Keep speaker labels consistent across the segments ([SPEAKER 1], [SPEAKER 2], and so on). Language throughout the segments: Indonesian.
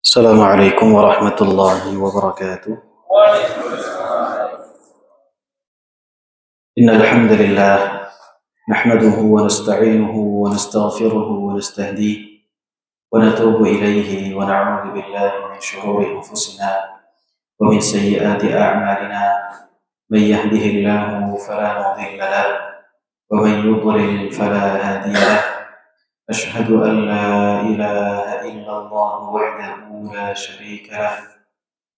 [SPEAKER 1] Assalamualaikum warahmatullahi wabarakatuh. Innal hamdalillah nahmaduhu wa nasta'inuhu wa nastaghfiruhu wa nastahdihi wa natubu ilayhi wa na'udzu billahi min shururi anfusina wa min sayyiati a'malina. May yahdihillahu fala mudilla lahu wa man yudlil fala hadiya lahu. Ashhadu an la ilaha illallah wahdahu la syarika lahu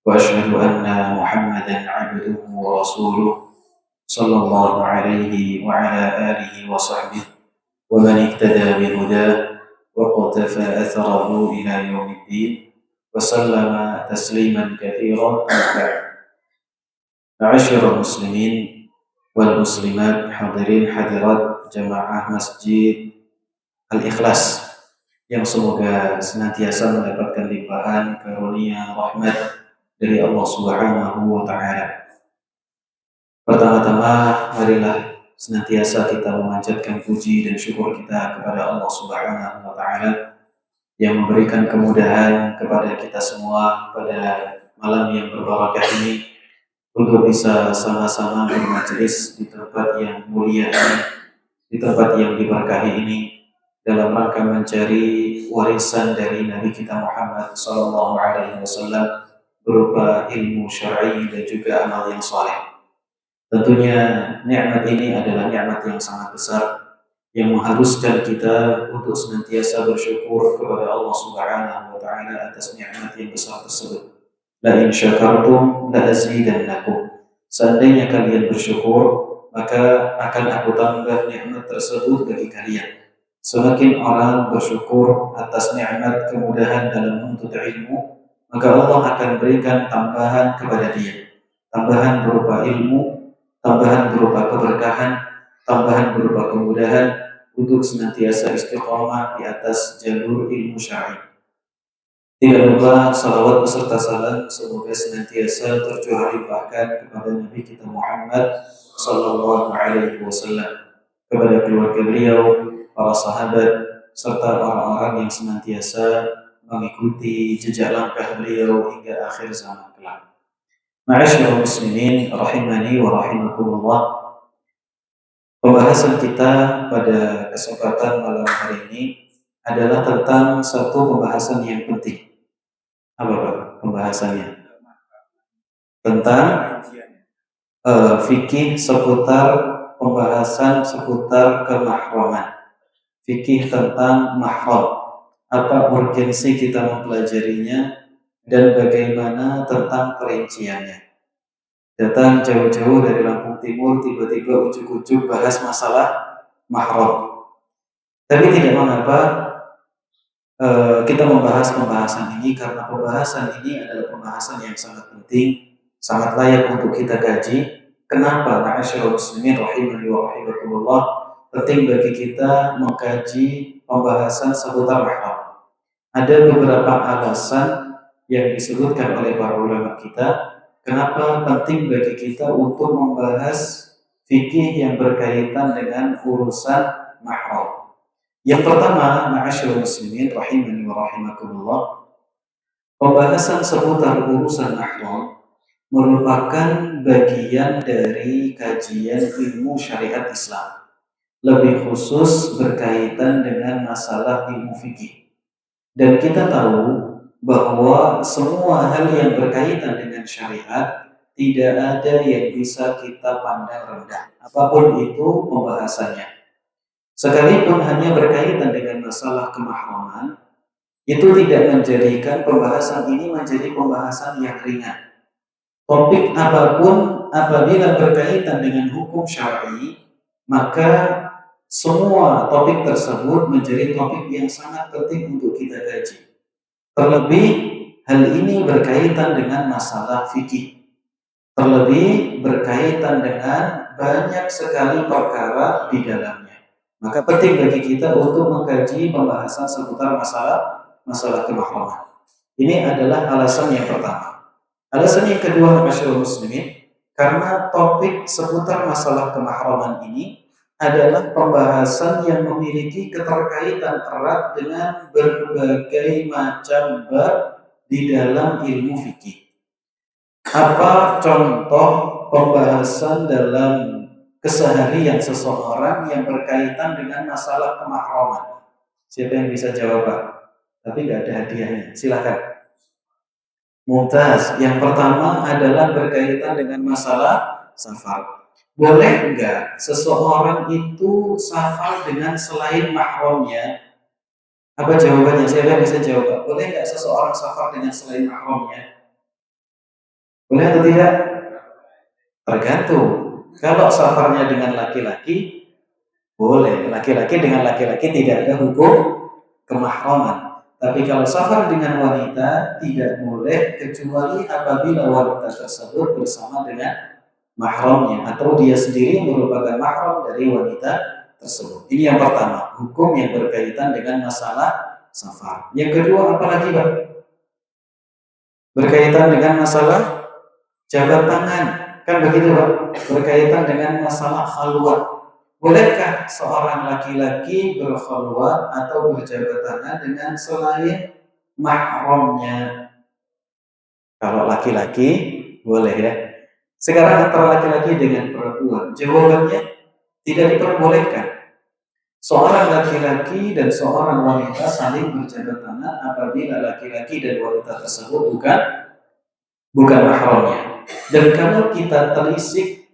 [SPEAKER 1] wa ashhadu anna Muhammadan 'abduhu wa rasuluh sallallahu alaihi wa ala alihi wa sahbihi wa man ihtada bihudah wa qatafa atharahu ila yaumiddin wa sallama tasliman katsiran. Ma'asyiral muslimin wal muslimat, hadirin hadirat jamaah Masjid Al-Ikhlas yang semoga senantiasa mendapatkan limpahan karunia rahmat dari Allah Subhanahu wa taala. Pertama-tama, marilah senantiasa kita memanjatkan puji dan syukur kita kepada Allah Subhanahu wa taala yang memberikan kemudahan kepada kita semua pada malam yang berbarakah ini untuk bisa sama-sama bermajelis di tempat yang mulia ini, di tempat yang diberkahi ini, dalam rangka mencari warisan dari Nabi kita Muhammad sallallahu alaihi wasallam berupa ilmu syar'i dan juga amal yang saleh. Tentunya nikmat ini adalah nikmat yang sangat besar yang mengharuskan kita untuk senantiasa bersyukur kepada Allah Subhanahu wa taala atas nikmat yang besar tersebut. La in syakartum la azidannakum. Seandainya kalian bersyukur, maka akan aku tambah nikmat tersebut bagi kalian. Semakin orang bersyukur atas nikmat kemudahan dalam menuntut ilmu, maka Allah akan berikan tambahan kepada dia. Tambahan berupa ilmu, tambahan berupa keberkahan, tambahan berupa kemudahan untuk senantiasa istiqamah di atas jalur ilmu syar'i. Tidak lupa salawat beserta salam semoga senantiasa tercurah limpahkan kepada Nabi kita Muhammad sallallahu alaihi wasallam, kepada keluarga beliau, para sahabat, serta orang-orang yang senantiasa mengikuti jejak langkah beliau hingga akhir zaman kelak. Ma'asyiral muslimin rahimani wa rahimakumullah. Pembahasan kita pada kesempatan malam hari ini adalah tentang satu pembahasan yang penting. Apa Pak pembahasannya? Tentang fikih seputar pembahasan seputar kemahraman. Fikih tentang mahram. Apa urgensi kita mempelajarinya dan bagaimana tentang perinciannya. Datang jauh-jauh dari Lampung Timur, tiba-tiba ujuk-ujuk bahas masalah mahram. Tapi tidak mengapa kita membahas pembahasan ini, karena pembahasan ini adalah pembahasan yang sangat penting, sangat layak untuk kita kaji. Kenapa? Ma'asyiral muslimin rahimani wa rahimakumullah, penting bagi kita mengkaji pembahasan seputar mahram. Ada beberapa alasan yang disebutkan oleh para ulama kita kenapa penting bagi kita untuk membahas fikih yang berkaitan dengan urusan mahram. Yang pertama, ma'asyiral muslimin rahimani wa rahimakumullah, pembahasan seputar urusan mahram merupakan bagian dari kajian ilmu syariat Islam, lebih khusus berkaitan dengan masalah ilmu fikih. Dan kita tahu bahwa semua hal yang berkaitan dengan syariat tidak ada yang bisa kita pandang rendah, apapun itu pembahasannya. Sekalipun hanya berkaitan dengan masalah kemahraman, itu tidak menjadikan pembahasan ini menjadi pembahasan yang ringan. Topik apapun apabila berkaitan dengan hukum syar'i, maka semua topik tersebut menjadi topik yang sangat penting untuk kita kaji. Terlebih hal ini berkaitan dengan masalah fikih. Terlebih berkaitan dengan banyak sekali perkara di dalamnya. Maka penting bagi kita untuk mengkaji pembahasan seputar masalah kemahraman. Ini adalah alasan yang pertama. Alasan yang kedua, masyaallah muslimin, karena topik seputar masalah kemahraman ini adalah pembahasan yang memiliki keterkaitan erat dengan berbagai macam bab di dalam ilmu fikih. Apa contoh pembahasan dalam keseharian seseorang yang berkaitan dengan masalah kemahraman? Siapa yang bisa jawab, Pak? Tapi nggak ada hadiahnya. Silakan. Mumtaz. Yang pertama adalah berkaitan dengan masalah safar. Boleh enggak seseorang itu safar dengan selain mahramnya? Apa jawabannya? Siapa yang bisa jawab? Boleh enggak seseorang safar dengan selain mahramnya? Boleh atau tidak? Tergantung. Kalau safarnya dengan laki-laki, boleh. Laki-laki dengan laki-laki tidak ada hukum kemahraman. Tapi kalau safar dengan wanita tidak boleh kecuali apabila wanita tersebut bersama dengan mahramnya atau dia sendiri merupakan mahram dari wanita tersebut. Ini yang pertama, hukum yang berkaitan dengan masalah safar. Yang kedua, apalagi Pak? Berkaitan dengan masalah jabat tangan. Kan begitu Pak? Berkaitan dengan masalah khalwat. Bolehkah seorang laki-laki berkhalwat atau berjabat tangan dengan selain mahramnya? Kalau laki-laki boleh ya. Sekarang antara laki-laki dengan perempuan, jawabannya tidak diperbolehkan. Seorang laki-laki dan seorang wanita saling berjabat tangan apabila laki-laki dan wanita tersebut bukan mahramnya. Dan kalau kita telisik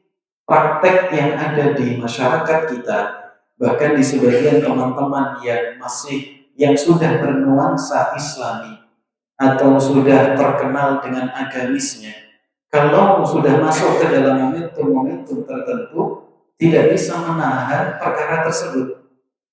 [SPEAKER 1] praktek yang ada di masyarakat kita, bahkan di sebagian teman-teman yang sudah bernuansa Islami atau sudah terkenal dengan agamisnya, kalau sudah masuk ke dalam momentum-momentum tertentu, tidak bisa menahan perkara tersebut.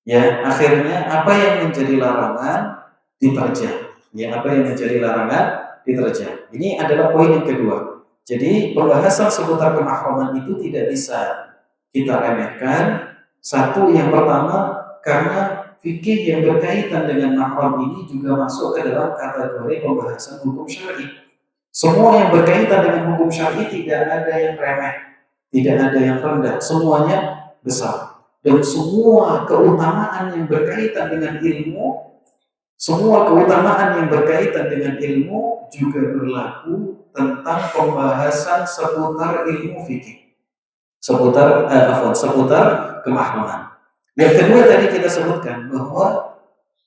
[SPEAKER 1] Ya, akhirnya apa yang menjadi larangan diterjang. Ya, apa yang menjadi larangan diterjang. Ini adalah poin yang kedua. Jadi pembahasan seputar kemahraman itu tidak bisa kita remehkan. Satu, yang pertama, karena fikih yang berkaitan dengan mahram ini juga masuk ke dalam kategori pembahasan hukum syar'i. Semua yang berkaitan dengan hukum syar'i tidak ada yang remeh, tidak ada yang rendah, semuanya besar. Dan semua keutamaan yang berkaitan dengan ilmu, semua keutamaan yang berkaitan dengan ilmu juga berlaku tentang pembahasan seputar ilmu fikih, seputar kemahraman. Yang kedua tadi kita sebutkan bahwa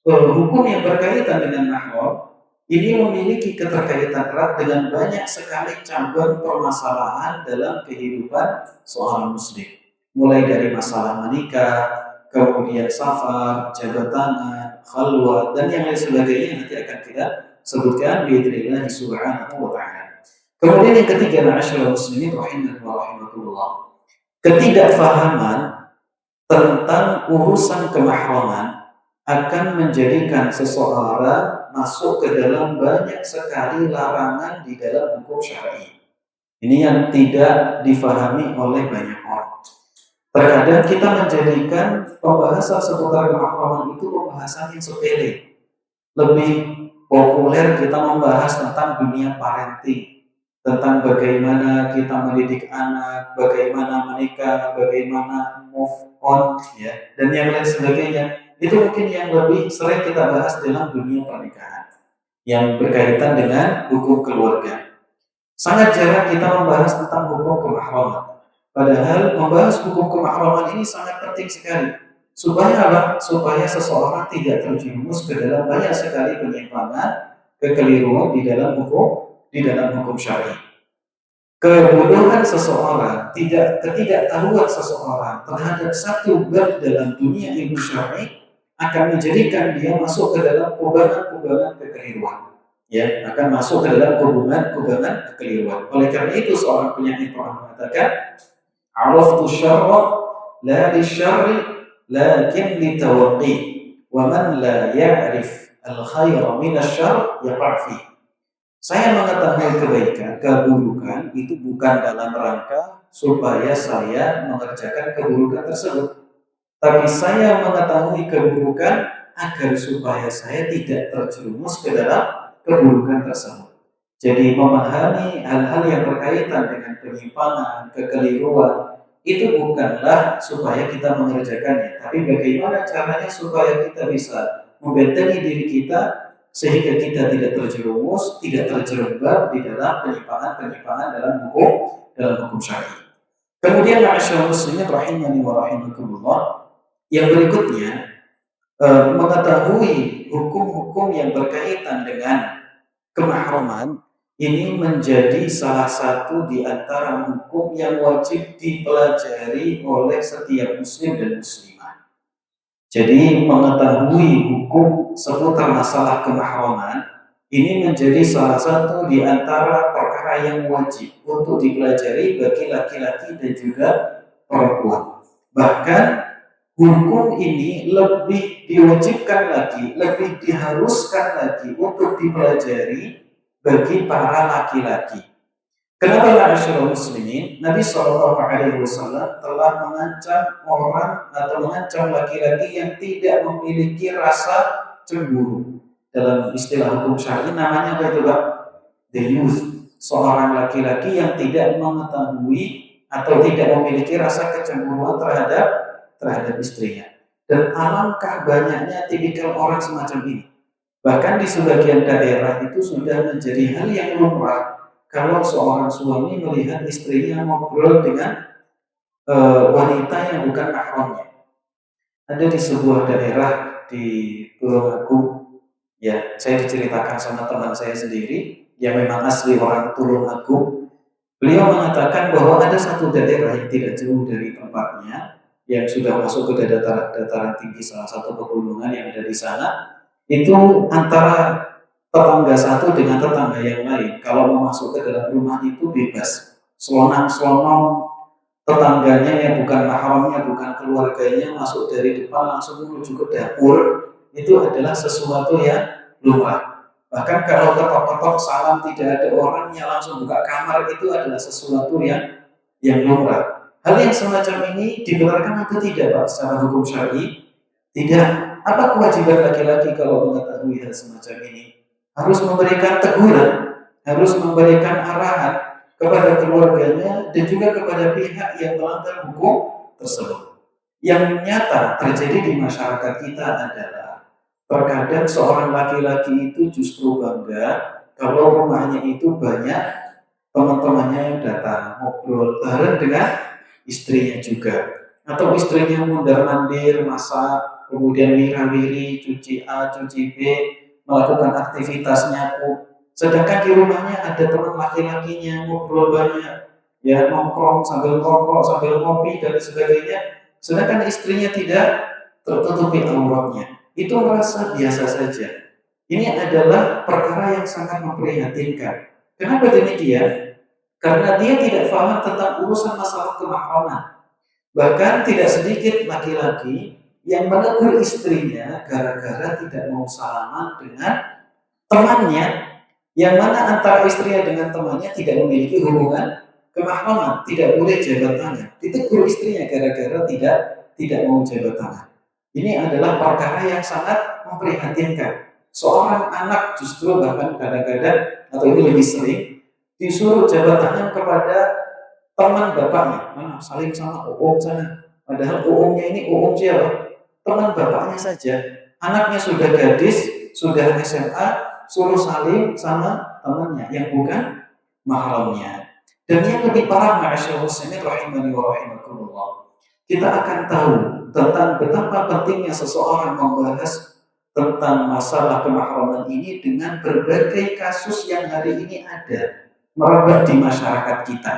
[SPEAKER 1] hukum yang berkaitan dengan mahram ini memiliki keterkaitan erat dengan banyak sekali cabang permasalahan dalam kehidupan seorang muslim. Mulai dari masalah menikah, kemudian safar, jabat tangan, khalwat, dan yang lain sebagainya nanti akan kita sebutkan biidznillah subhanahu wa ta'ala. Kemudian yang ketiga, ma'asyiral muslimin rahimani wa rahimakumullah, ketidakfahaman tentang urusan kemahraman akan menjadikan seseorang masuk ke dalam banyak sekali larangan di dalam hukum syar'i. Ini yang tidak difahami oleh banyak orang. Terkadang kita menjadikan pembahasan seputar kemahraman itu pembahasan yang sepele. Lebih populer kita membahas tentang dunia parenting, tentang bagaimana kita mendidik anak, bagaimana menikah, bagaimana move on, ya, dan yang lain sebagainya. Itu mungkin yang lebih sering kita bahas dalam dunia pernikahan, yang berkaitan dengan hukum keluarga. Sangat jarang kita membahas tentang hukum kemahraman. Padahal membahas hukum kemahraman ini sangat penting sekali. Supaya apa? Supaya seseorang tidak terjerumus ke dalam banyak sekali penyimpangan, kekeliruan di dalam hukum syar'i. Kebodohan seseorang, ketidaktahuan seseorang terhadap satu bab dalam dunia ilmu syar'i akan menjadikan dia masuk ke dalam kubangan-kubangan kekeliruan. Ya, akan masuk ke dalam kubangan kekeliruan. Oleh karena itu seorang penyair pernah mengatakan, "Araftu syarra la lisyarri lakin litawaqi wa man la ya'rif al-khaira min asy-syarr yaqa' fi. Saya mengetahui kebaikan, keburukan itu bukan dalam rangka supaya saya mengerjakan keburukan tersebut, tapi saya mengetahui keburukan agar supaya saya tidak terjerumus ke dalam keburukan tersebut. Jadi memahami hal-hal yang berkaitan dengan penyimpangan, kekeliruan, itu bukanlah supaya kita mengerjakannya, tapi bagaimana caranya supaya kita bisa membentengi diri kita sehingga kita tidak terjerumus, tidak terjerembab di dalam penyimpangan-penyimpangan dalam hukum syar'i. Kemudian ma'asyiral muslimin rahimani wa rahimakumullah, yang berikutnya mengetahui hukum-hukum yang berkaitan dengan kemahraman ini menjadi salah satu di antara hukum yang wajib dipelajari oleh setiap muslim dan muslimah. Jadi mengetahui hukum seputar masalah kemahraman ini menjadi salah satu di antara perkara yang wajib untuk dipelajari bagi laki-laki dan juga perempuan. Bahkan hukum ini lebih diwajibkan lagi, lebih diharuskan lagi untuk dipelajari bagi para laki-laki. Kenapa ma'asyiral muslimin? Nabi SAW telah mengancam orang atau mengancam laki-laki yang tidak memiliki rasa cemburu. Dalam istilah hukum syar'i namanya apa itu, Pak? The youth. Seorang laki-laki yang tidak mengetahui atau tidak memiliki rasa kecemburuan terhadap istrinya. Dan alangkah banyaknya tipikal orang semacam ini. Bahkan di sebagian daerah itu sudah menjadi hal yang lumrah kalau seorang suami melihat istrinya ngobrol dengan wanita yang bukan mahramnya. Ada di sebuah daerah di Tulungagung, ya saya diceritakan sama teman saya sendiri yang memang asli orang Tulungagung. Beliau mengatakan bahwa ada satu daerah yang tidak jauh dari tempatnya, yang sudah masuk ke dataran tinggi salah satu pegunungan yang ada di sana. Itu antara tetangga satu dengan tetangga yang lain, kalau mau masuk ke dalam rumah itu bebas, selonang-selonong, tetangganya yang bukan mahramnya, bukan keluarganya masuk dari depan langsung menuju ke dapur, itu adalah sesuatu yang lumrah. Bahkan kalau ketok-ketok salam tidak ada orangnya langsung buka kamar, itu adalah sesuatu yang lumrah. Hal yang semacam ini dibenarkan atau tidak, Pak, secara hukum syar'i? Tidak. Apa kewajiban laki-laki kalau mengetahui hal semacam ini? Harus memberikan teguran, harus memberikan arahan kepada keluarganya dan juga kepada pihak yang melanggar hukum tersebut. Yang nyata terjadi di masyarakat kita adalah terkadang seorang laki-laki itu justru bangga kalau rumahnya itu banyak teman-temannya yang datang ngobrol bareng dengan istrinya juga, atau istrinya mundar-mandir masak, kemudian wirawiri, cuci A, cuci B, melakukan aktivitas nyapu. Sedangkan di rumahnya ada teman laki-lakinya ngobrol banyak, ya nongkrong sambil rokok, sambil ngopi dan sebagainya. Sedangkan istrinya tidak tertutupi auratnya. Itu merasa biasa saja. Ini adalah perkara yang sangat memprihatinkan. Kenapa demikian? Karena dia tidak paham tentang urusan masalah kemahraman. Bahkan tidak sedikit laki-laki yang menegur istrinya gara-gara tidak mau salaman dengan temannya, yang mana antara istrinya dengan temannya tidak memiliki hubungan kemahraman, tidak boleh jabat tangan. Ditegur istrinya gara-gara tidak mau jabat tangan. Ini adalah perkara yang sangat memprihatinkan. Seorang anak justru bahkan kadang-kadang, atau ini lebih sering, disuruh jabat tangan kepada teman bapaknya. Mana saling sama uum sana. Padahal uumnya ini uum siapa? Teman bapaknya saja. Anaknya sudah gadis, sudah SMA, suruh saling sama temannya yang bukan mahramnya. Dan yang lebih parah, ma'asyiral muslimin rahimani wa rahimakumullah, kita akan tahu tentang betapa pentingnya seseorang membahas tentang masalah kemahraman ini dengan berbagai kasus yang hari ini ada merebak di masyarakat kita.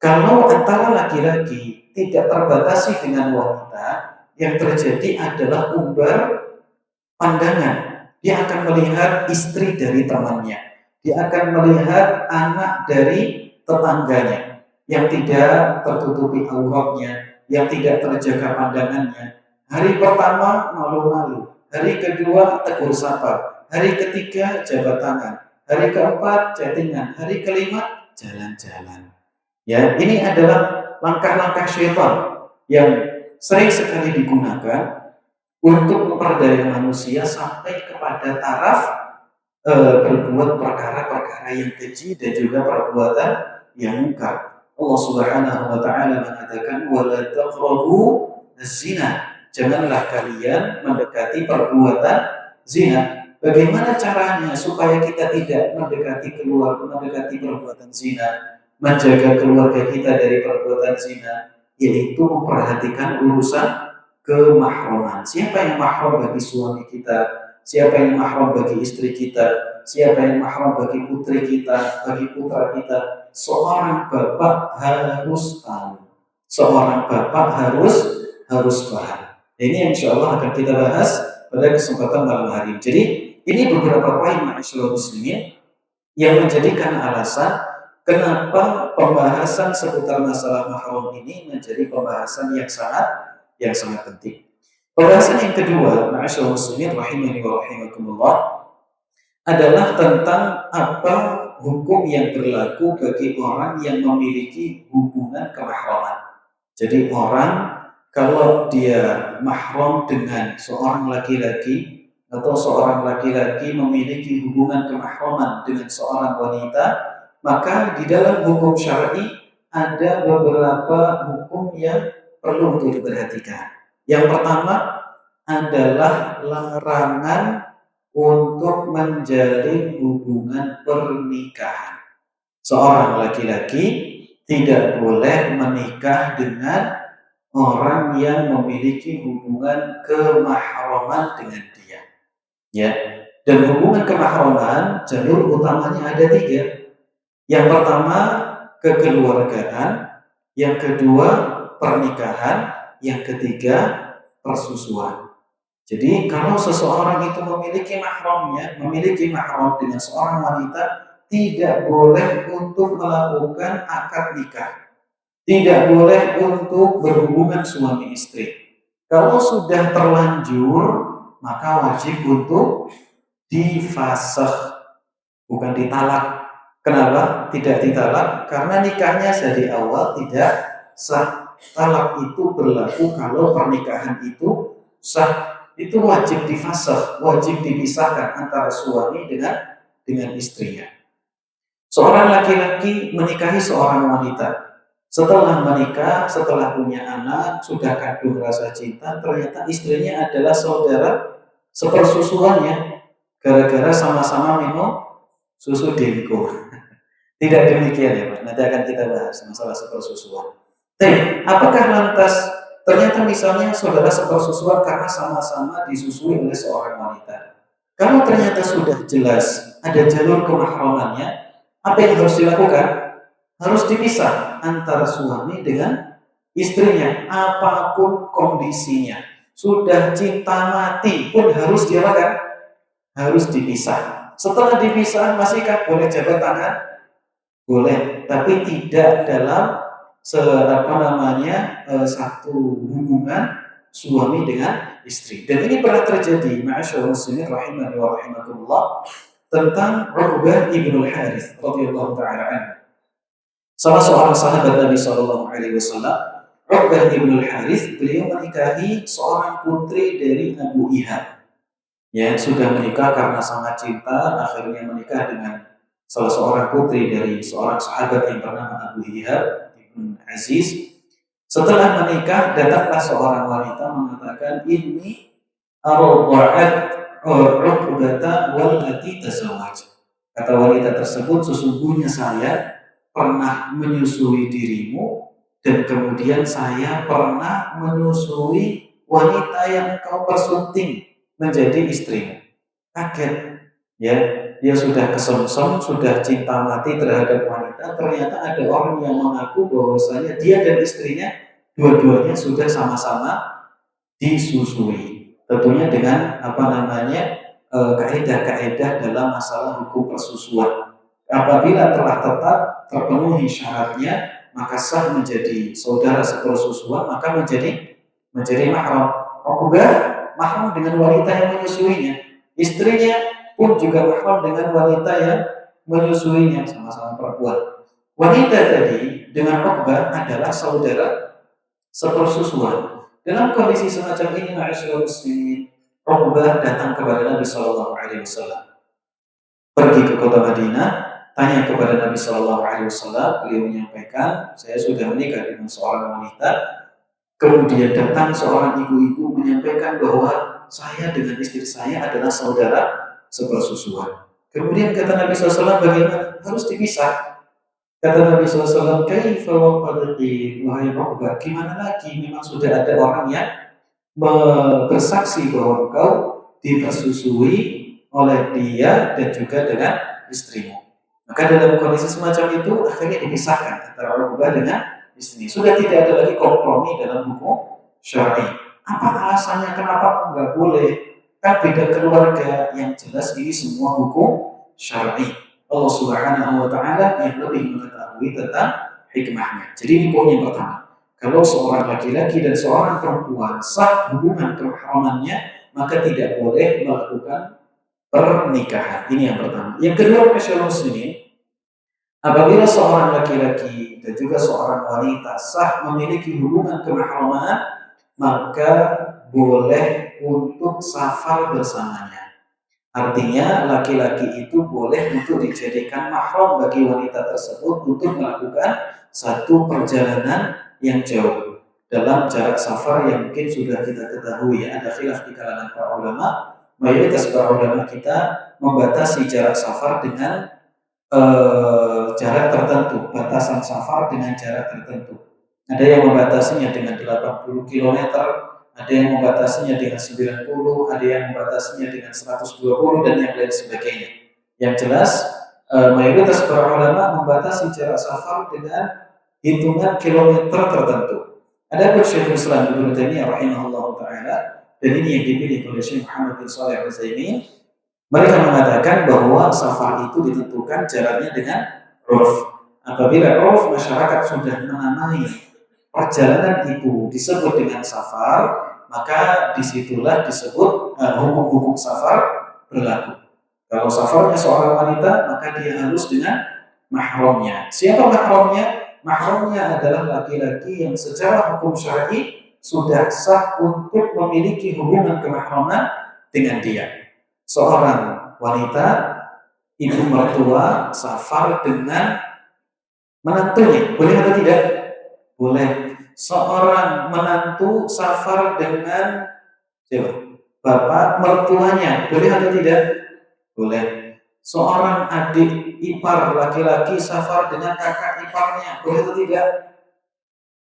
[SPEAKER 1] Kalau antara laki-laki tidak terbatasi dengan wanita, yang terjadi adalah umbar pandangan. Dia akan melihat istri dari temannya, dia akan melihat anak dari tetangganya yang tidak tertutupi auratnya, yang tidak terjaga pandangannya. Hari pertama malu-malu, hari kedua tegur sapa, hari ketiga jabat tangan, hari keempat chattingan, hari kelima jalan-jalan. Ya, ini adalah langkah-langkah syaitan yang sering sekali digunakan untuk memperdaya manusia sampai kepada taraf berbuat perkara-perkara yang keji dan juga perbuatan yang munkar. Allah Subhanahu wa taala mengatakan wala taqrabu zina. Janganlah kalian mendekati perbuatan zina. Bagaimana caranya supaya kita tidak mendekati perbuatan zina, menjaga keluarga kita dari perbuatan zina, yaitu memperhatikan urusan kemahraman. Siapa yang mahram bagi suami kita? Siapa yang mahram bagi istri kita? Siapa yang mahram bagi putri kita, bagi putra kita? Seorang bapak harus tahu. Seorang bapak harus paham. Ini insya Allah akan kita bahas pada kesempatan malam hari ini. Jadi ini beberapa poin ma'asyiral muslimin yang menjadikan alasan kenapa pembahasan seputar masalah mahram ini menjadi pembahasan yang sangat penting. Pembahasan yang kedua, ma'asyiral muslimin rahimani wa rahimakumullah, adalah tentang apa hukum yang berlaku bagi orang yang memiliki hubungan kemahraman. Jadi orang kalau dia mahram dengan seorang laki-laki atau seorang laki-laki memiliki hubungan kemahraman dengan seorang wanita, maka di dalam hukum syar'i ada beberapa hukum yang perlu untuk diperhatikan. Yang pertama adalah larangan untuk menjalin hubungan pernikahan. Seorang laki-laki tidak boleh menikah dengan orang yang memiliki hubungan kemahraman dengan dia. Ya. Dan hubungan kemahraman jalur utamanya ada 3. Yang pertama kekeluargaan, yang kedua pernikahan, yang ketiga persusuan. Jadi kalau seseorang itu memiliki mahram dengan seorang wanita, tidak boleh untuk melakukan akad nikah. Tidak boleh untuk berhubungan suami istri. Kalau sudah terlanjur, maka wajib untuk difasakh, bukan ditalak. Kenapa tidak ditalak? Karena nikahnya dari awal tidak sah. Talak itu berlaku kalau pernikahan itu sah. Itu wajib difasakh, wajib dipisahkan antara suami dengan istrinya. Seorang laki-laki menikahi seorang wanita. Setelah menikah, setelah punya anak, sudah kandung rasa cinta, ternyata istrinya adalah saudara sepersusuannya, gara-gara sama-sama minum susu Denko. Tidak demikian ya Pak, nanti akan kita bahas masalah sepersusuan. Apakah lantas ternyata misalnya saudara sepersusuan karena sama-sama disusui oleh seorang wanita? Kalau ternyata sudah jelas ada jalur kemahramannya, apa yang harus dilakukan? Harus dipisah antara suami dengan istrinya, apapun kondisinya. Sudah cinta mati pun harus diapakan? Harus dipisah. Setelah dipisah, masihkah boleh jabat tangan? Boleh, tapi tidak dalam satu hubungan suami dengan istri. Dan ini pernah terjadi, ma'asyiral muslimin rahimani wa rahimakumullah, tentang Uqbah ibnul Harits radhiyallahu ta'ala anhu. Salah seorang sahabat Nabi Shallallahu Alaihi Wasallam, Uqbah ibnul Harits, beliau menikahi seorang putri dari Abu Ihab. Ya, sudah menikah karena sangat cinta, akhirnya menikah dengan salah seorang putri dari seorang sahabat yang bernama Abu Ihab ibn Aziz. Setelah menikah, datanglah seorang wanita mengatakan, ini ar-dha'at Uqbata wallati tazawwaj. Kata wanita tersebut, sesungguhnya saya pernah menyusui dirimu dan kemudian saya pernah menyusui wanita yang kau persunting menjadi istrimu. Kaget, ya, dia sudah kesemsem, sudah cinta mati terhadap wanita, ternyata ada orang yang mengaku bahwasanya dia dan istrinya dua-duanya sudah sama-sama disusui. Tentunya dengan kaidah-kaidah dalam masalah hukum persusuan. Apabila telah tetap terpenuhi syaratnya, maka sah menjadi saudara sepersusuan, maka menjadi mahram. Uqbah mahram dengan wanita yang menyusuinya. Istrinya pun juga mahram dengan wanita yang menyusuinya, sama-sama perempuan. Wanita tadi dengan Uqbah adalah saudara sepersusuan. Dalam kondisi semacam ini, ma'asyiral muslimin, Uqbah datang kepada Nabi Shallallahu Alaihi Wasallam. Pergi ke kota Madinah, tanya kepada Nabi Shallallahu Alaihi Wasallam, beliau menyampaikan, saya sudah menikah dengan seorang wanita. Kemudian datang seorang ibu-ibu menyampaikan bahwa saya dengan istri saya adalah saudara sepersusuan. Kemudian kata Nabi SAW, bagaimana? Harus dipisah. Kata Nabi SAW, kaifa waqadati, wahai Uqbah, gimana lagi? Memang sudah ada orang yang bersaksi bahwa engkau dipersusui oleh dia dan juga dengan istrimu. Maka dalam kondisi semacam itu akhirnya dipisahkan antara Uqbah dengan istri. Sudah tidak ada lagi kompromi dalam hukum syar'i. Apa alasannya kenapa enggak boleh? Kan beda keluarga, yang jelas ini semua hukum syar'i. Allah Subhanahu wa taala yang lebih mengetahui tentang hikmahnya. Jadi ini poin yang pertama. Kalau seorang laki-laki dan seorang perempuan sah hubungan kemahramannya, maka tidak boleh melakukan pernikahan. Ini yang pertama. Yang kedua, masyaallah muslimin, apabila seorang laki-laki dan juga seorang wanita sah memiliki hubungan kemahraman, maka boleh untuk safar bersamanya. Artinya laki-laki itu boleh untuk dijadikan mahram bagi wanita tersebut untuk melakukan satu perjalanan yang jauh dalam jarak safar yang mungkin sudah kita ketahui ya. Ada khilaf di kalangan para ulama. Mayoritas para ulama kita membatasi jarak safar dengan jarak tertentu, batasan safar dengan jarak tertentu. Ada yang membatasinya dengan 80 km, ada yang membatasinya dengan 90, ada yang membatasinya dengan 120 dan yang lain sebagainya. Yang jelas mayoritas para ulama membatasi jarak safar dengan hitungan kilometer tertentu. Ada pun Syekhul Islam Ibnu Taimiyah rahimahullah taala, dan ini yang dipilih oleh Syekh Muhammad bin Shalih Al-Utsaimin. Mereka mengatakan bahwa safar itu ditentukan jaraknya dengan urf. Apabila urf masyarakat sudah menamai perjalanan itu disebut dengan safar, maka disitulah disebut hukum-hukum safar berlaku. Kalau safarnya seorang wanita, maka dia harus dengan mahramnya. Siapa mahramnya? Mahramnya adalah laki-laki yang secara hukum syar'i sudah sah untuk memiliki hubungan kemahraman dengan dia. Seorang wanita, ibu mertua safar dengan menantunya, boleh atau tidak? Boleh. Seorang menantu safar dengan bapak mertuanya, boleh atau tidak? Boleh. Seorang adik ipar laki-laki safar dengan kakak iparnya, boleh atau tidak?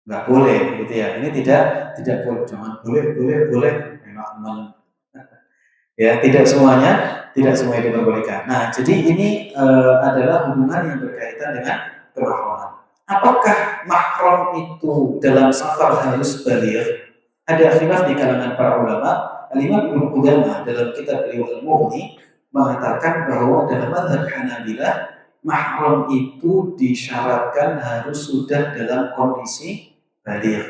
[SPEAKER 1] Nggak boleh, gitu ya. Ini tidak boleh. Jangan boleh. Enak. Ya, tidak semuanya diperbolehkan. Nah, jadi ini adalah hubungan yang berkaitan dengan kemahraman. Apakah mahram itu dalam safar harus baligh? Ada khilaf di kalangan para ulama. Al-Imam Ibnu Qudamah dalam kitab beliau Al-Mughni mengatakan bahwa dalam mazhab Hanabilah mahram itu disyaratkan harus sudah dalam kondisi baligh.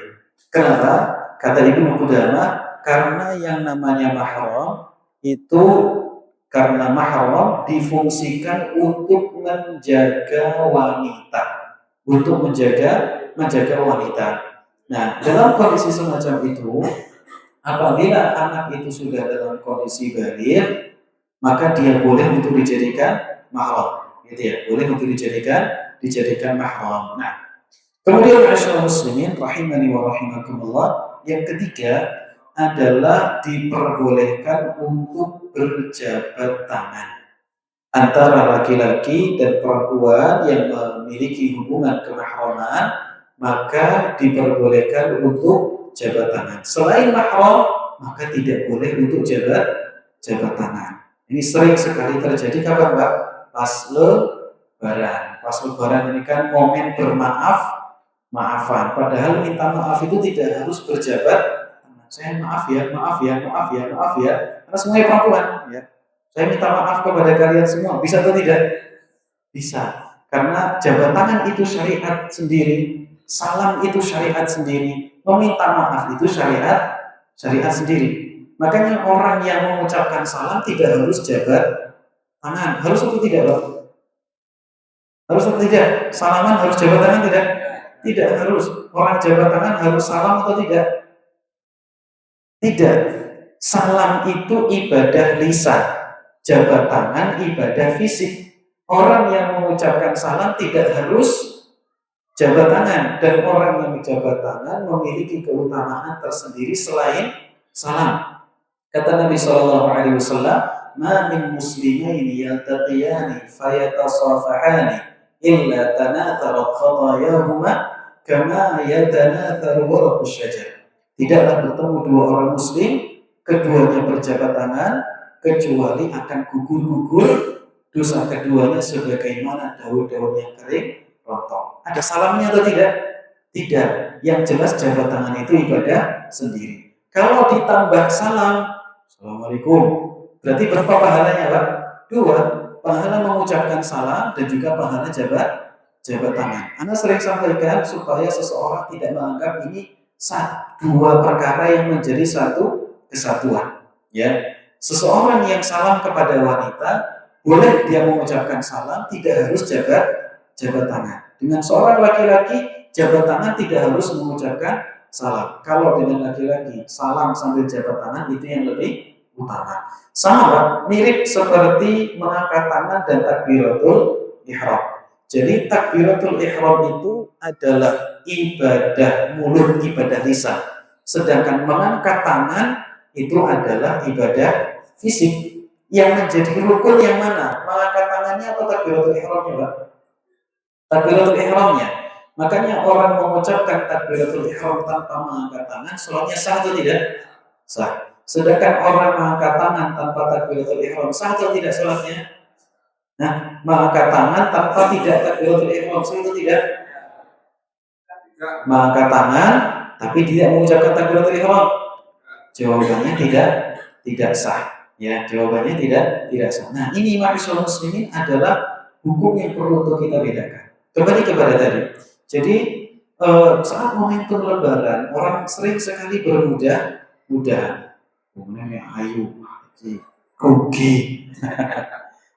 [SPEAKER 1] Kenapa? Kata Ibnu Qudamah, karena yang namanya mahram itu karena mahram difungsikan untuk menjaga wanita, untuk menjaga wanita. Nah, dalam kondisi semacam itu, apabila anak itu sudah dalam kondisi baligh, maka dia boleh untuk dijadikan mahram, gitu ya, boleh untuk dijadikan mahram. Nah, kemudian masyaallah muslimin rahimani wa rahimakumullah, yang ketiga adalah diperbolehkan untuk berjabat tangan antara laki-laki dan perempuan yang memiliki hubungan kemahraman, maka diperbolehkan untuk jabat tangan. Selain mahram, maka tidak boleh untuk jabat tangan. Ini sering sekali terjadi kapan, Pak? Pas lebaran. Pas lebaran ini kan momen maafan. Padahal minta maaf itu tidak harus berjabat. Saya maaf ya. Karena semuanya perempuan ya. Saya minta maaf kepada kalian semua. Bisa atau tidak? Bisa. Karena jabat tangan itu syariat sendiri, salam itu syariat sendiri, meminta maaf itu syariat syariat sendiri. Makanya orang yang mengucapkan salam tidak harus jabat tangan. Harus atau tidak, Pak? Harus atau tidak? Salaman harus jabat tangan tidak? Tidak harus. Orang jabat tangan harus salam atau tidak? Tidak. Salam itu ibadah lisan. Jabat tangan ibadah fisik. Orang yang mengucapkan salam tidak harus jabat tangan, dan orang yang menjabat tangan memiliki keutamaan tersendiri selain salam. Kata Nabi Shallallahu Alaihi Wasallam, "Ma min muslimaini yaltaqiyani fayatasafahani illa tanatharat khatayahuma kama yatanatharu waraqus syajar." Tidaklah bertemu dua orang muslim, keduanya berjabat tangan, kecuali akan gugur-gugur dosa keduanya sebagaimana daun-daun yang kering rontok. Ada salamnya atau tidak? Tidak. Yang jelas jabat tangan itu ibadah sendiri. Kalau ditambah salam, Assalamualaikum, berarti berapa pahalanya, Pak? 2. Pahala mengucapkan salam dan juga pahala jabat tangan. Anda sering sampaikan supaya seseorang tidak menganggap ini dua perkara yang menjadi satu kesatuan. Ya, seseorang yang salam kepada wanita boleh dia mengucapkan salam, tidak harus jabat tangan. Dengan seorang laki-laki, jabat tangan tidak harus mengucapkan salam. Kalau dengan laki-laki, salam sambil jabat tangan itu yang lebih utama. Sama, mirip seperti mengangkat tangan dan takbiratul ihram. Jadi takbiratul ihram itu adalah ibadah mulut, ibadah lisan. Sedangkan mengangkat tangan itu adalah ibadah fisik. Yang menjadi rukun yang mana? Mengangkat tangannya atau takbiratul ihramnya, Pak? Takbiratul ihramnya. Makanya orang mengucapkan takbiratul ihram tanpa mengangkat tangan, sholatnya sah atau tidak? Sah. Sedangkan orang mengangkat tangan tanpa takbiratul ihram, sah atau tidak sholatnya? Nah, mengangkat tangan tanpa tidak takbiratul ihram, sah atau tidak? Mengangkat tangan tapi tidak mengucapkan takbiratul ihram, jawabannya tidak sah. Ya, jawabannya tidak sah. Nah, ini ma'asyiral muslimin adalah hukum yang perlu untuk kita bedakan. Kembali kepada tadi. Jadi saat momentum Lebaran, orang sering sekali bermudah-mudahan. Kemudian ayu, rugi.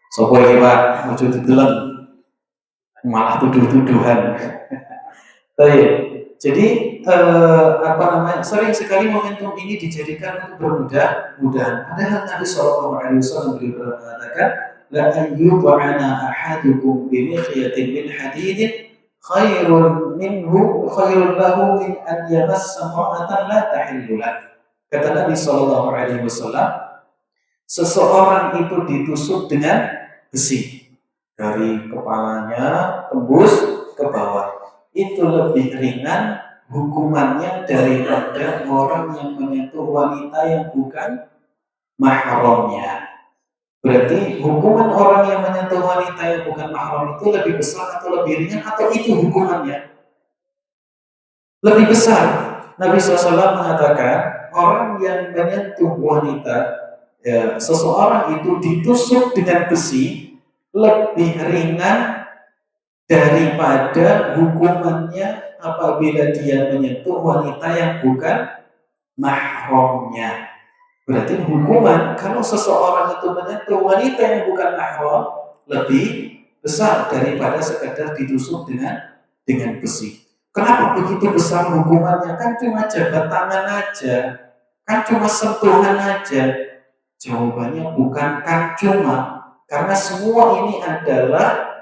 [SPEAKER 1] Sopo iki Pak, ojo dideleng. Malah tuduh-tuduhan. Jadi sering sekali momentum ini dijadikan untuk bermudah-mudahan. Padahal Nabi Shallallahu Alaihi Wasallam beliau mengatakan, la ayyubana ahadukum bimikhyatin min hadidin khairun lahu min an yamassa ma'atan la tahillu lah. Kata Nabi Shallallahu Alaihi Wasallam, seseorang itu ditusuk dengan besi dari kepalanya tembus ke bawah. Itu lebih ringan hukumannya daripada orang yang menyentuh wanita yang bukan mahramnya. Berarti hukuman orang yang menyentuh wanita yang bukan mahram itu lebih besar atau lebih ringan, atau itu hukumannya lebih besar. Nabi SAW mengatakan orang yang menyentuh wanita, ya, seseorang itu ditusuk dengan besi lebih ringan daripada hukumannya apabila dia menyentuh wanita yang bukan mahramnya. Berarti hukuman kalau seseorang itu menyentuh wanita yang bukan mahram lebih besar daripada sekedar ditusuk dengan besi. Kenapa begitu besar hukumannya? Kan cuma jabat tangan aja, kan cuma sentuhan aja. Jawabannya bukan kan cuma, karena semua ini adalah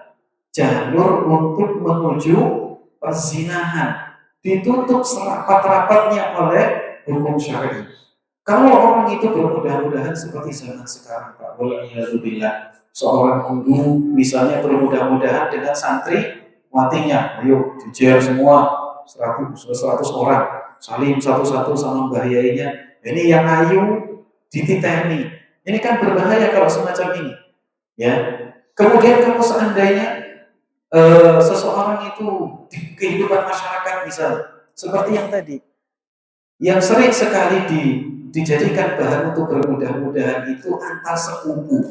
[SPEAKER 1] jalur untuk menuju perzinahan, ditutup serapat-rapatnya oleh hukum syar'i. Kalau orang itu bermudah-mudahan seperti zaman sekarang, Pak, waliyadzubillah, seorang guru misalnya bermudah-mudahan dengan santri matinya, ayo jejer semua 100 orang, salim satu-satu sama bahayainya. Ini yang ayu dititeni. Ini kan berbahaya kalau semacam ini. Ya. Kemudian kalau seandainya seseorang itu di kehidupan masyarakat misalnya seperti yang tadi, yang sering sekali dijadikan bahan untuk bermudah-mudahan itu antar sepupu,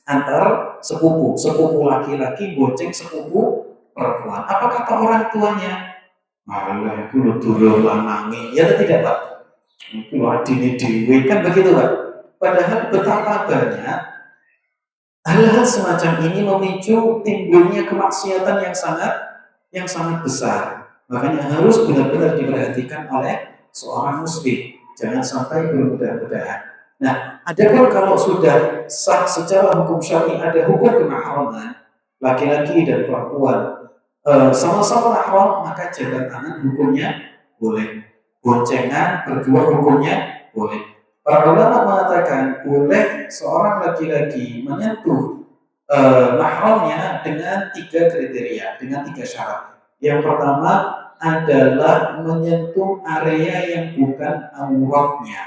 [SPEAKER 1] antar sepupu laki-laki bonceng sepupu perempuan. Apa kata orang tuanya? Malah itu dulur lanangi, ya atau tidak, Pak? Itu adine dewe kan begitu Pak. Padahal betapa banyak hal-hal semacam ini memicu timbulnya kemaksiatan yang sangat besar. Makanya harus benar-benar diperhatikan oleh seorang muslim. Jangan sampai bermudah-mudahan. Nah, adapun kalau sudah sah secara hukum syar'i ada hukum kemahraman laki-laki dan perempuan sama-sama mahram, maka jabat tangan hukumnya boleh, boncengan berdua hukumnya boleh. Para ulama mengatakan boleh seorang laki-laki menyentuh mahramnya dengan 3 kriteria, dengan 3 syarat. Yang pertama adalah menyentuh area yang bukan auratnya.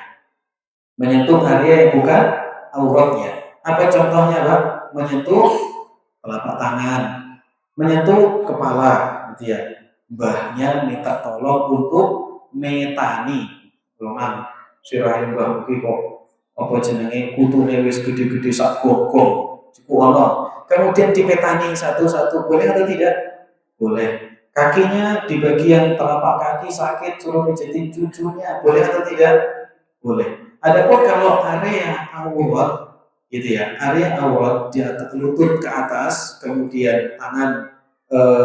[SPEAKER 1] Menyentuh area yang bukan auratnya. Apa contohnya, Pak? Menyentuh telapak tangan, menyentuh kepala, gitu ya. Mbahnya minta tolong untuk metani. Lomang sirahe mbah iki kok apa jenenge kutune wis gede-gede sak gogong. Cukup ono. Kemudian dipetani satu-satu, boleh atau tidak? Boleh. Kakinya di bagian telapak kaki sakit, suruh pijitin cucunya, boleh atau tidak? Boleh. Adapun kalau area aurat, gitu ya, area aurat di atas lutut ke atas, kemudian tangan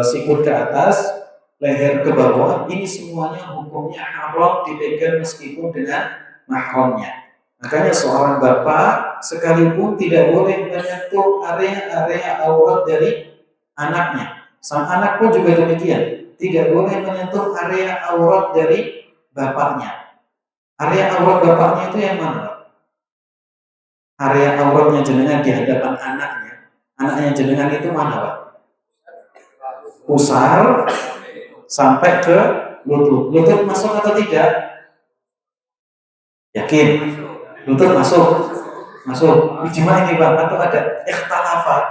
[SPEAKER 1] sikut ke atas, leher ke bawah, ini semuanya hukumnya haram dipegang meskipun dengan mahramnya. Makanya seorang bapak sekalipun tidak boleh menyentuh area-area aurat dari anaknya. Sang anak pun juga demikian, tidak boleh menyentuh area aurat dari bapaknya. Area aurat bapaknya itu yang mana? Area auratnya jenengan di hadapan anaknya. Anaknya jenengan itu mana, Pak? Pusar sampai ke lutut. Lutut masuk atau tidak? Yakin? Lutut masuk? Masuk. Ijma ini, Pak, atau ada ikhtilafat?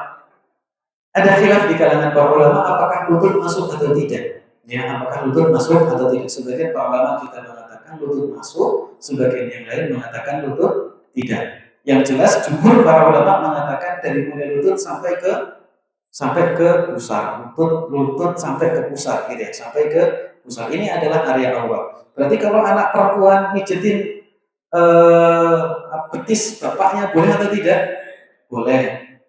[SPEAKER 1] Ada khilaf di kalangan para ulama apakah lutut masuk atau tidak. Ya, apakah lutut masuk atau tidak? Sebagian para ulama kita mengatakan lutut masuk, sebagian yang lain mengatakan lutut tidak. Yang jelas jumhur para ulama mengatakan dari mulai lutut sampai ke pusar, lutut sampai ke pusar, gitu ya, sampai ke pusar. Ini adalah area aurat. Berarti kalau anak perempuan mijetin betis bapaknya boleh atau tidak? Boleh.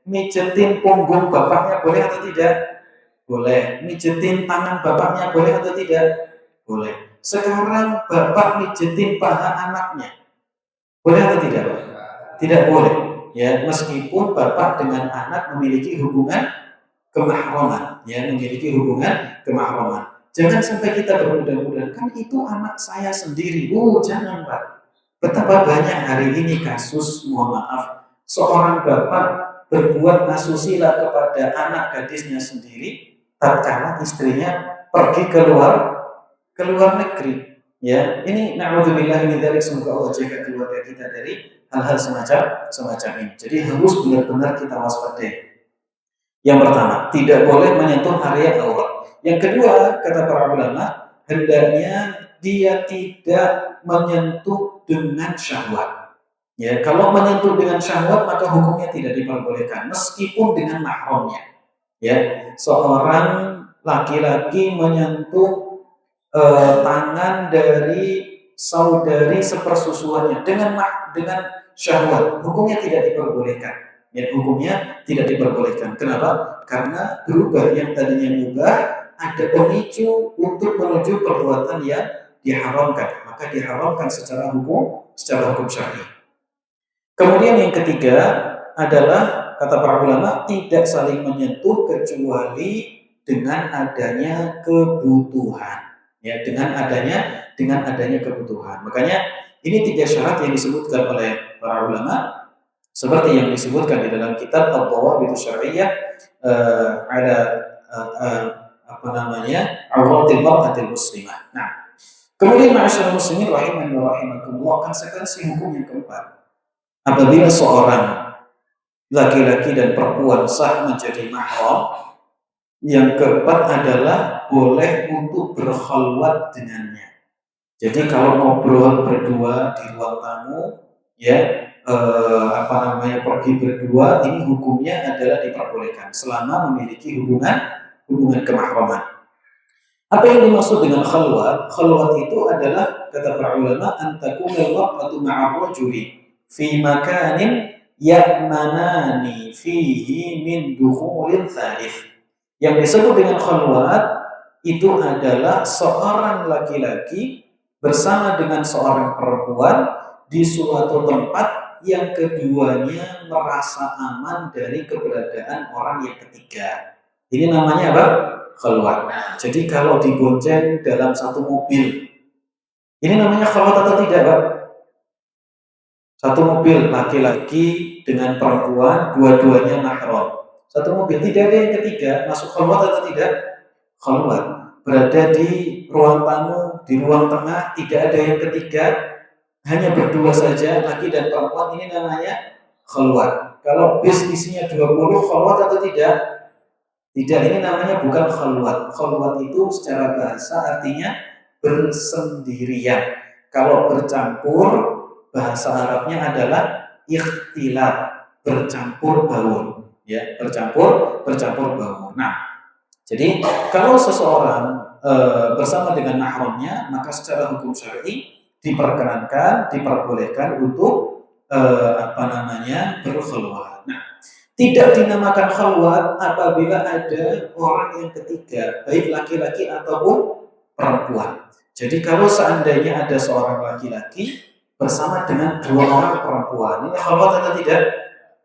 [SPEAKER 1] Mijetin punggung bapaknya boleh atau tidak? Boleh. Mijetin tangan bapaknya boleh atau tidak? Boleh. Sekarang bapak mijetin paha anaknya, boleh atau tidak? Tidak boleh. Ya, meskipun bapak dengan anak memiliki hubungan kemahraman, ya, memiliki hubungan kemahraman. Jangan sampai kita bermudah-mudahan kan itu anak saya sendiri. Jangan, Pak. Betapa banyak hari ini kasus, mohon maaf, seorang bapak berbuat asusila kepada anak gadisnya sendiri tatkala istrinya pergi keluar negeri. Ya, ini na'udzubillah min dzalik, semoga Allah jaga keluarga kita dari hal-hal semacam ini. Jadi harus benar-benar kita waspadai. Yang pertama, tidak boleh menyentuh area aurat. Yang kedua, kata para ulama, hendaknya dia tidak menyentuh dengan syahwat. Ya, kalau menyentuh dengan syahwat maka hukumnya tidak diperbolehkan meskipun dengan mahramnya. Ya, seorang laki-laki menyentuh tangan dari saudari sepersusuannya dengan syahwat, hukumnya tidak diperbolehkan. Ya, hukumnya tidak diperbolehkan. Kenapa? Karena berubah yang tadinya mubah ada pemicu untuk menuju perbuatan yang diharamkan, maka diharamkan secara hukum syar'i. Kemudian yang ketiga adalah kata para ulama tidak saling menyentuh kecuali dengan adanya kebutuhan. Ya, dengan adanya kebutuhan. Makanya ini 3 syarat yang disebutkan oleh para ulama seperti yang disebutkan di dalam kitab Al-Dhawabit Syar'iyyah ada auratil mar'atil muslimah. Nah, kemudian ma'asyiral muslimin rahimani wa rahimakumullah, konsekuensi hukum yang keempat. Apabila seorang laki-laki dan perempuan sah menjadi mahram, yang keempat adalah boleh untuk berkhalwat dengannya. Jadi kalau ngobrol berdua di ruang tamu, ya pergi berdua, ini hukumnya adalah diperbolehkan selama memiliki hubungan kemahraman. Apa yang dimaksud dengan khalwat? Khalwat itu adalah, kata para ulama, antakunal mar'atu ma'a rajuli fi makanin ya'manani fihi min dukhulin thalith. Yang disebut dengan khalwat itu adalah seorang laki-laki bersama dengan seorang perempuan di suatu tempat yang keduanya merasa aman dari keberadaan orang yang ketiga. Ini namanya apa? Khalwat. Jadi kalau dibonceng dalam satu mobil, ini namanya khalwat atau tidak, Pak? Satu mobil laki-laki dengan perempuan, dua-duanya mahram. Satu mobil, tidak ada yang ketiga, masuk khalwat atau tidak? Khalwat. Berada di ruang tamu, di ruang tengah, tidak ada yang ketiga, hanya berdua saja, laki dan perempuan, ini namanya khalwat. Kalau bis isinya 20, khalwat atau tidak? Tidak, ini namanya bukan khalwat. Khalwat itu secara bahasa artinya bersendirian. Kalau bercampur, bahasa Arabnya adalah ikhtilat, bercampur baur. Ya, bercampur baur. Nah, jadi kalau seseorang bersama dengan mahramnya, maka secara hukum syar'i diperbolehkan untuk berkhulwat. Nah, tidak dinamakan khalwat apabila ada orang yang ketiga, baik laki-laki ataupun perempuan. Jadi kalau seandainya ada seorang laki-laki bersama dengan dua orang perempuan, ini khalwat atau tidak?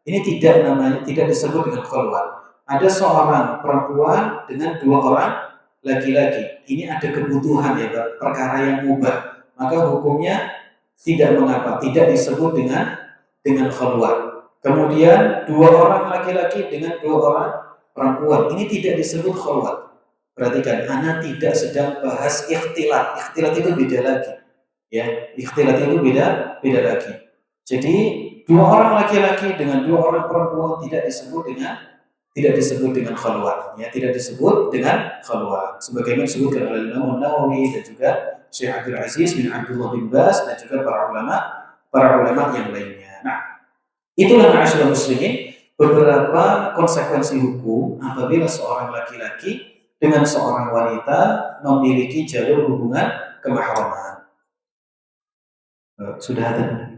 [SPEAKER 1] Ini tidak disebut dengan khalwat. Ada seorang perempuan dengan dua orang laki-laki. Ini ada kebutuhan ya, perkara yang mubah. Maka hukumnya tidak mengapa, tidak disebut dengan khalwat. Kemudian dua orang laki-laki dengan dua orang perempuan, ini tidak disebut khalwat. Perhatikan, ana tidak sedang bahas ikhtilat. Ikhtilat itu beda lagi. Ya, ikhtilat itu beda lagi. Jadi dua orang laki-laki dengan dua orang perempuan tidak disebut dengan khalwat. Ya, tidak disebut dengan khalwat. Sebagaimana disebutkan oleh Imam Nawawi dan juga Syekh Abdul Aziz bin Abdullah bin Bas dan juga para ulama yang lainnya. Nah, itulah ma'asyiral muslimin beberapa konsekuensi hukum apabila seorang laki-laki dengan seorang wanita memiliki jalur hubungan kemahraman. Sudah ada?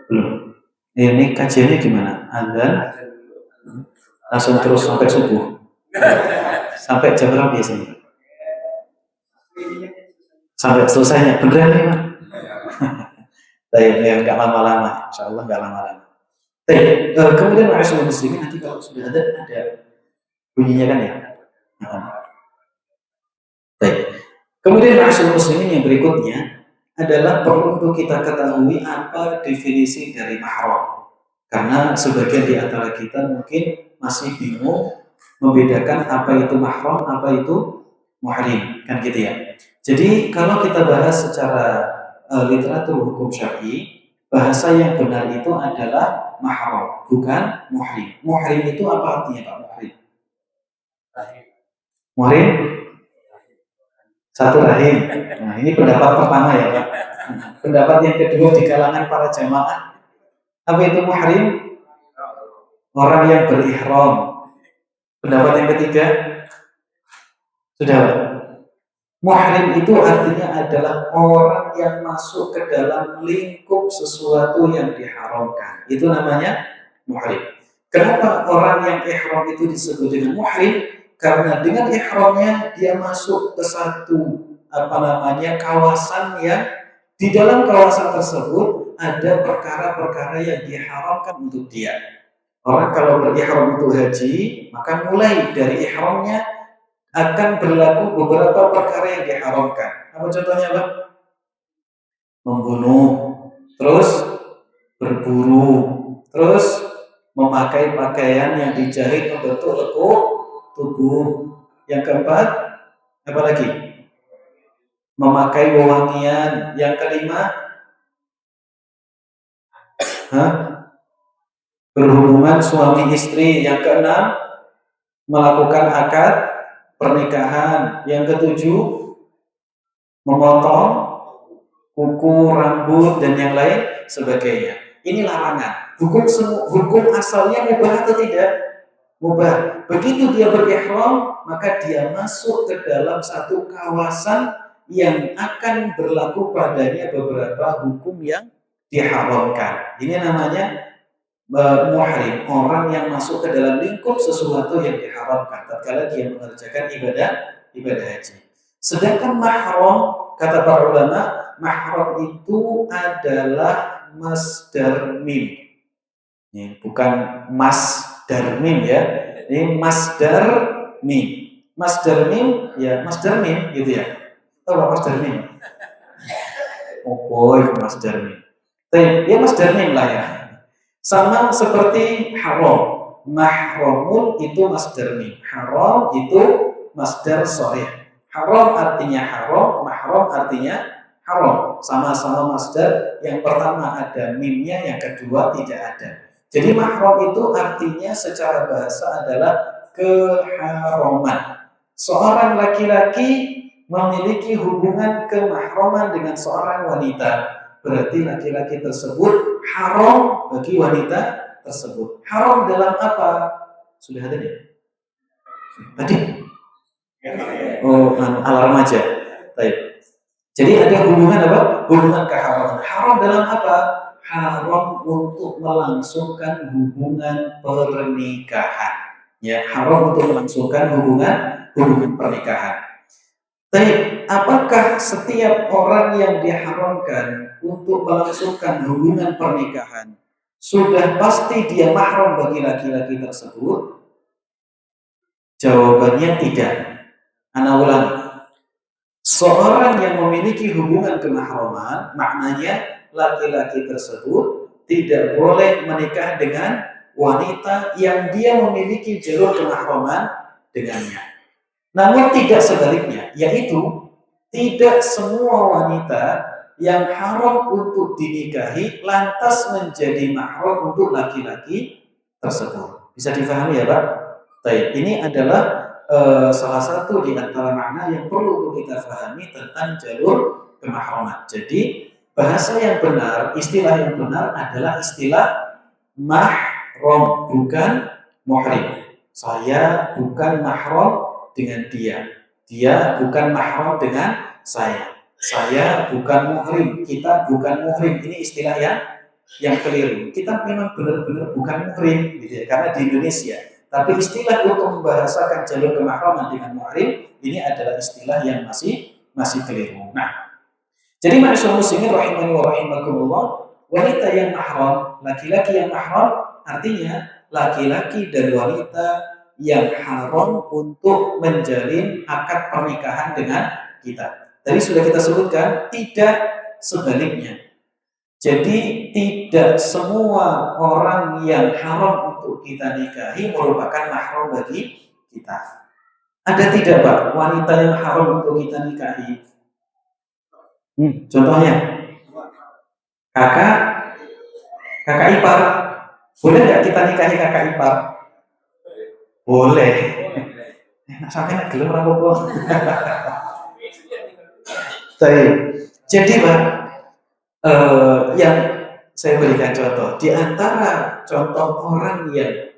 [SPEAKER 1] Belum? Ini kajiannya gimana? Anda langsung terus sampai subuh? Sampai jam berapa biasanya? Sampai selesainya? Beneran ya? Nggak lama-lama, insya Allah nggak lama-lama. Kemudian ma'asyiral muslimin, nanti kalau sudah ada bunyinya kan ya. Baik. Kemudian ma'asyiral muslimin yang berikutnya adalah perlu untuk kita ketahui apa definisi dari mahram. Karena sebagian di antara kita mungkin masih bingung membedakan apa itu mahram, apa itu muhrim, kan gitu ya. Jadi kalau kita bahas secara literatur hukum syar'i, bahasa yang benar itu adalah mahram, bukan muhrim. Muhrim itu apa artinya, Pak? Muhrim? Satu rahim. Nah, ini pendapat pertama ya, Pak. Pendapat yang kedua di kalangan para jamaah, apa itu muhrim? Orang yang berihram. Pendapat yang ketiga, sudah, Pak? Muhrim itu artinya adalah orang yang masuk ke dalam lingkup sesuatu yang diharamkan. Itu namanya muhrim. Kenapa orang yang ihram itu disebut dengan muhrim? Karena dengan ihramnya dia masuk ke satu kawasan yang di dalam kawasan tersebut ada perkara-perkara yang diharamkan untuk dia. Orang kalau berihram untuk haji, maka mulai dari ihramnya akan berlaku beberapa perkara yang diharamkan. Apa contohnya, Pak? Membunuh, terus berburu, terus memakai pakaian yang dijahit membentuk lekuk tubuh. Yang keempat, apa lagi? Memakai wewangian. Yang kelima, berhubungan suami istri. Yang keenam, melakukan akad pernikahan. Yang ketujuh, memotong kuku, rambut, dan yang lain sebagainya. Ini larangan. Hukum asalnya mubah atau tidak? Mubah. Begitu dia berihram, maka dia masuk ke dalam satu kawasan yang akan berlaku padanya beberapa hukum yang diharamkan. Ini namanya muhrim, orang yang masuk ke dalam lingkup sesuatu yang diharamkan tatkala dia mengerjakan ibadah haji. Sedangkan mahram, kata para ulama, mahram itu adalah masdar mim. Ini bukan masdar mim ya. Ini masdar mim. Masdar mim ya, masdar mim gitu ya. Tahu apa masdar mim? Oh boy, masdar mim. Ya masdar mim lah ya. Sama seperti haram. Mahramul itu masdar mim. Haram itu masdar sharih. Haram artinya haram, mahram artinya haram. Sama-sama masdar, yang pertama ada mimnya, yang kedua tidak ada. Jadi mahram itu artinya secara bahasa adalah keharaman. Seorang laki-laki memiliki hubungan kemahraman dengan seorang wanita, berarti laki-laki tersebut haram bagi wanita tersebut. Haram dalam apa? Sudah ada ya? Tadi? Oh, alarm aja. Baik. Jadi ada hubungan apa? Hubungan keharaman. Haram dalam apa? Haram untuk melangsungkan hubungan pernikahan. Ya, haram untuk melangsungkan hubungan pernikahan. Tapi apakah setiap orang yang diharamkan untuk melangsungkan hubungan pernikahan sudah pasti dia mahram bagi laki-laki tersebut? Jawabannya tidak. Ana ulangi. Seorang yang memiliki hubungan kemahraman, maknanya laki-laki tersebut tidak boleh menikah dengan wanita yang dia memiliki jalur kemahraman dengannya. Namun tidak sebaliknya, yaitu tidak semua wanita yang haram untuk dinikahi lantas menjadi mahram untuk laki-laki tersebut. Bisa difahami ya Pak? Baik, ini adalah salah satu di antara makna yang perlu untuk kita pahami tentang jalur kemahraman. Jadi bahasa yang benar, istilah yang benar adalah istilah mahram, bukan muhrim. Saya bukan mahram dengan dia. Dia bukan mahram dengan saya. Saya bukan muhrim. Kita bukan muhrim. Ini istilah yang keliru. Kita memang benar-benar bukan muhrim, gitu ya, karena di Indonesia. Tapi istilah untuk membahasakan jalur kemahraman dengan muhrim ini adalah istilah yang masih keliru. Nah, jadi ma'asyiral muslimin rahimani wa rahimakumullah, wanita yang mahram, laki-laki yang mahram artinya laki-laki dan wanita yang haram untuk menjalin akad pernikahan dengan kita. Tadi sudah kita sebutkan, tidak sebaliknya. Jadi tidak semua orang yang haram untuk kita nikahi merupakan mahram bagi kita. Ada tidak Pak wanita yang haram untuk kita nikahi? Contohnya kakak ipar. Boleh nggak kita nikahi kakak ipar? Boleh. Sampai gelem ra apa. Jadi Pak, yang saya berikan contoh, di antara contoh orang yang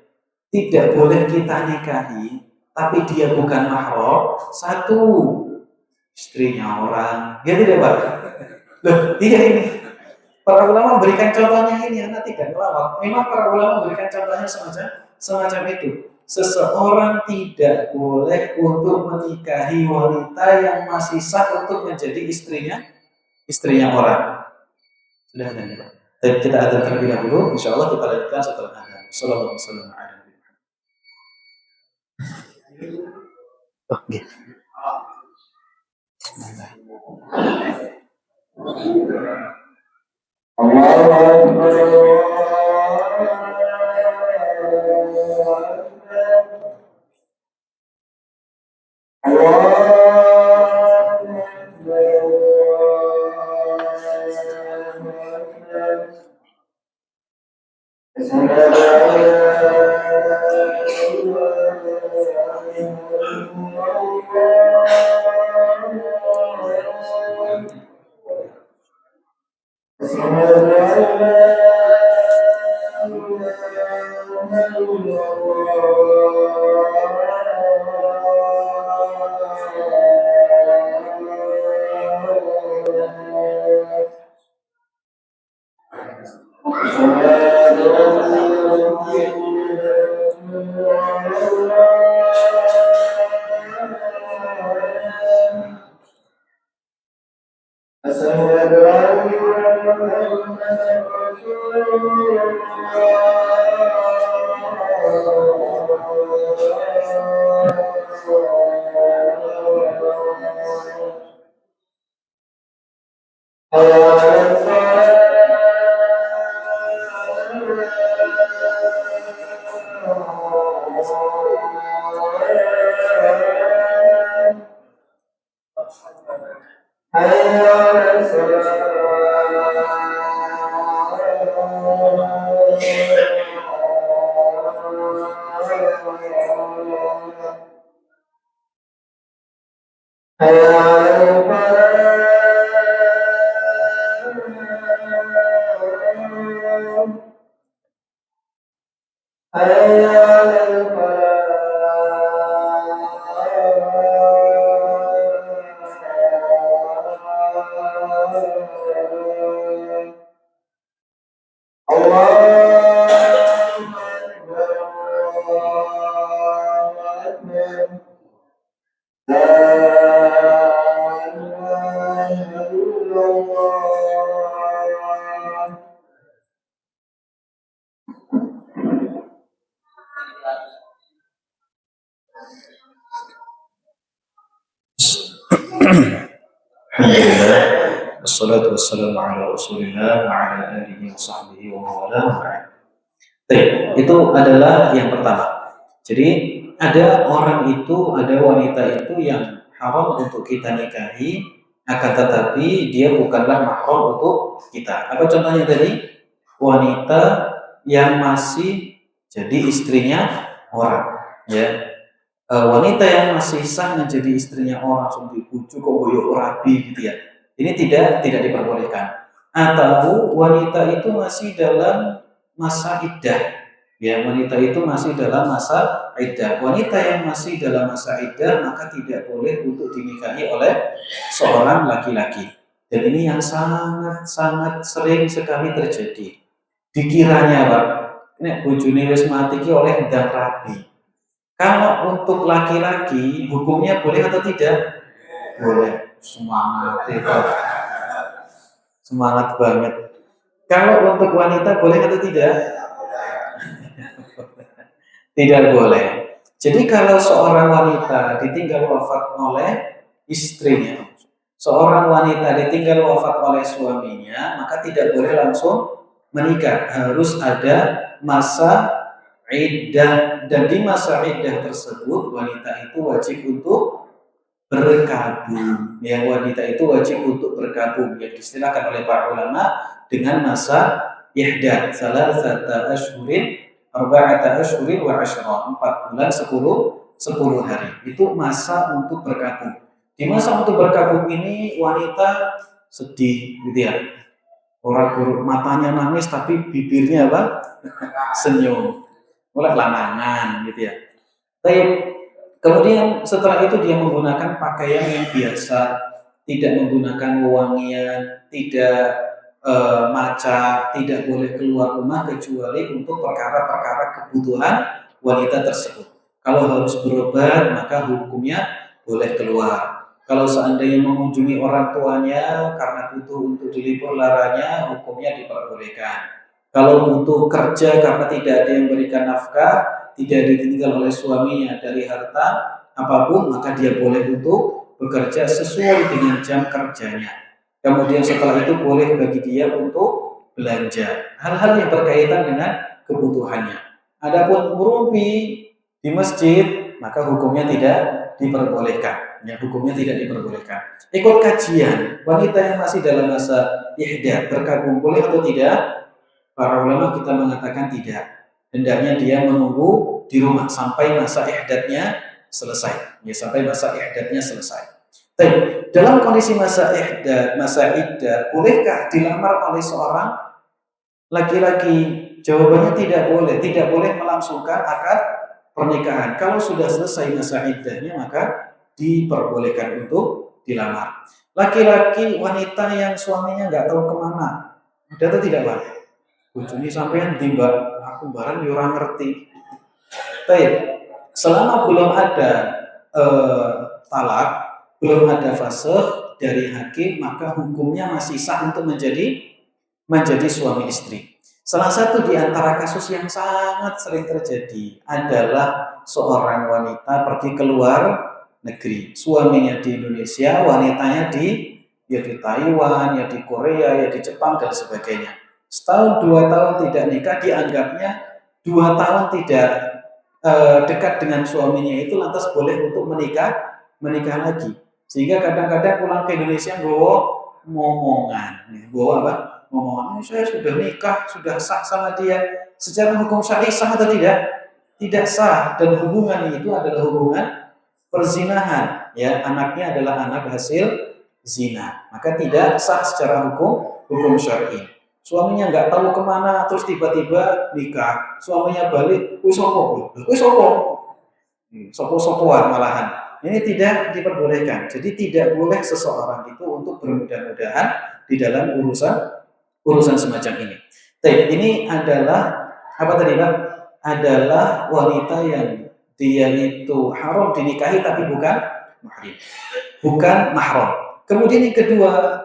[SPEAKER 1] tidak boleh kita nikahi, tapi dia bukan mahram, satu, istrinya orang, ya tidak Pak? Loh, iya ini. Para ulama memberikan contohnya ini, anak tidak ngelawak. Memang para ulama memberikan contohnya semacam itu. Seseorang tidak boleh untuk menikahi wanita yang masih sah untuk menjadi istrinya orang. Sudah ada ya Pak? Kita ada terlebih dahulu, insya Allah kita lanjutkan setelah ada. Sallallahu alaihi wasallam. Oke. أشهد أن محمدا رسول الله. حي على الصلاة. حي على الصلاة. حي على الفلاح. حي على الفلاح. الله أكبر الله أكبر. لا إله إلا الله. Alhamdulillah, wassalatu wassalamu ala rasulillah wa ala alihi wa sahbihi wa mawala. Itu adalah yang pertama. Jadi ada orang itu, ada wanita itu yang haram untuk kita nikahi, akan tetapi dia bukanlah mahram untuk kita. Apa contohnya tadi? Wanita yang masih jadi istrinya orang, ya. Wanita yang masih sah menjadi istrinya orang, langsung dibujuk kok boyok rabi gitu ya. Ini tidak diperbolehkan. Atau wanita itu masih dalam masa iddah. Ya, wanita itu masih dalam masa iddah. Wanita yang masih dalam masa iddah maka tidak boleh untuk dinikahi oleh seorang laki-laki. Dan ini yang sangat sering sekali terjadi. Dikiranya, Pak, nek bojone wis mati ki oleh ndang rabi. Kalau untuk laki-laki hukumnya boleh atau tidak? Boleh. Semangat itu. Semangat banget. Kalau untuk wanita boleh atau tidak? Tidak boleh. Jadi kalau seorang wanita ditinggal wafat oleh istrinya, seorang wanita ditinggal wafat oleh suaminya, maka tidak boleh langsung menikah. Harus ada masa iddah, dan di masa iddah tersebut wanita itu wajib untuk berkabung. Ya, wanita itu wajib untuk berkabung yang diistilahkan oleh para ulama dengan masa ihdath, salasata ashhurin arba'ata ashhurin wa 'ashra, 4 bulan 10 hari. Itu masa untuk berkabung. Di masa untuk berkabung ini wanita sedih gitu ya. Orang matanya nangis tapi bibirnya apa? Senyum. Mulai lanangan gitu ya. Kemudian setelah itu dia menggunakan pakaian yang biasa, tidak menggunakan wewangian, tidak maca, tidak boleh keluar rumah kecuali untuk perkara-perkara kebutuhan wanita tersebut. Kalau harus berobat maka hukumnya boleh keluar. Kalau seandainya mengunjungi orang tuanya karena butuh untuk dilipur laranya, hukumnya diperbolehkan. Kalau butuh kerja karena tidak ada yang berikan nafkah, tidak ditinggal oleh suaminya dari harta apapun, maka dia boleh untuk bekerja sesuai dengan jam kerjanya. Kemudian setelah itu boleh bagi dia untuk belanja hal-hal yang berkaitan dengan kebutuhannya. Adapun merumpi di masjid, maka hukumnya tidak diperbolehkan. Ya, hukumnya tidak diperbolehkan. Ikut kajian, wanita yang masih dalam masa ihdath berkabung boleh atau tidak? Para ulama kita mengatakan tidak. Hendaknya dia menunggu di rumah sampai masa ihdatnya selesai. Ya, sampai masa ihdatnya selesai. Tapi dalam kondisi masa iddah, bolehkah dilamar oleh seorang laki-laki? Jawabannya tidak boleh. Tidak boleh melangsungkan akad pernikahan. Kalau sudah selesai masa iddahnya maka diperbolehkan untuk dilamar. Laki-laki, wanita yang suaminya nggak tahu kemana, ada atau tidak, Pak? Bojone sampean ndi, Mbak? Aku barang yo ora ngerti. Baik, selama belum ada eh, talak, belum ada fasakh dari hakim, maka hukumnya masih sah untuk menjadi suami istri. Salah satu di antara kasus yang sangat sering terjadi adalah seorang wanita pergi keluar negeri. Suaminya di Indonesia, wanitanya di Taiwan, ya di Korea, ya di Jepang dan sebagainya. Setahun 2 tahun tidak nikah, dianggapnya 2 tahun tidak dekat dengan suaminya itu lantas boleh untuk menikah lagi. Sehingga kadang-kadang pulang ke Indonesia bawa ngomongan, bawa apa? Ngomongan, saya sudah nikah, sudah sah sama dia. Secara hukum syar'i sah atau tidak? Tidak sah, dan hubungan itu adalah hubungan perzinahan. Ya, anaknya adalah anak hasil zina, maka tidak sah secara hukum syar'i. Suaminya nggak tahu kemana, terus tiba-tiba nikah. Suaminya balik, kuis sopo-sopoan malahan. Ini tidak diperbolehkan. Jadi tidak boleh seseorang itu untuk bermudah-mudahan di dalam urusan semacam ini. Tapi ini adalah apa tadi, Pak? Adalah wanita yang dia itu haram dinikahi tapi bukan mahrim, bukan mahram. Kemudian yang kedua,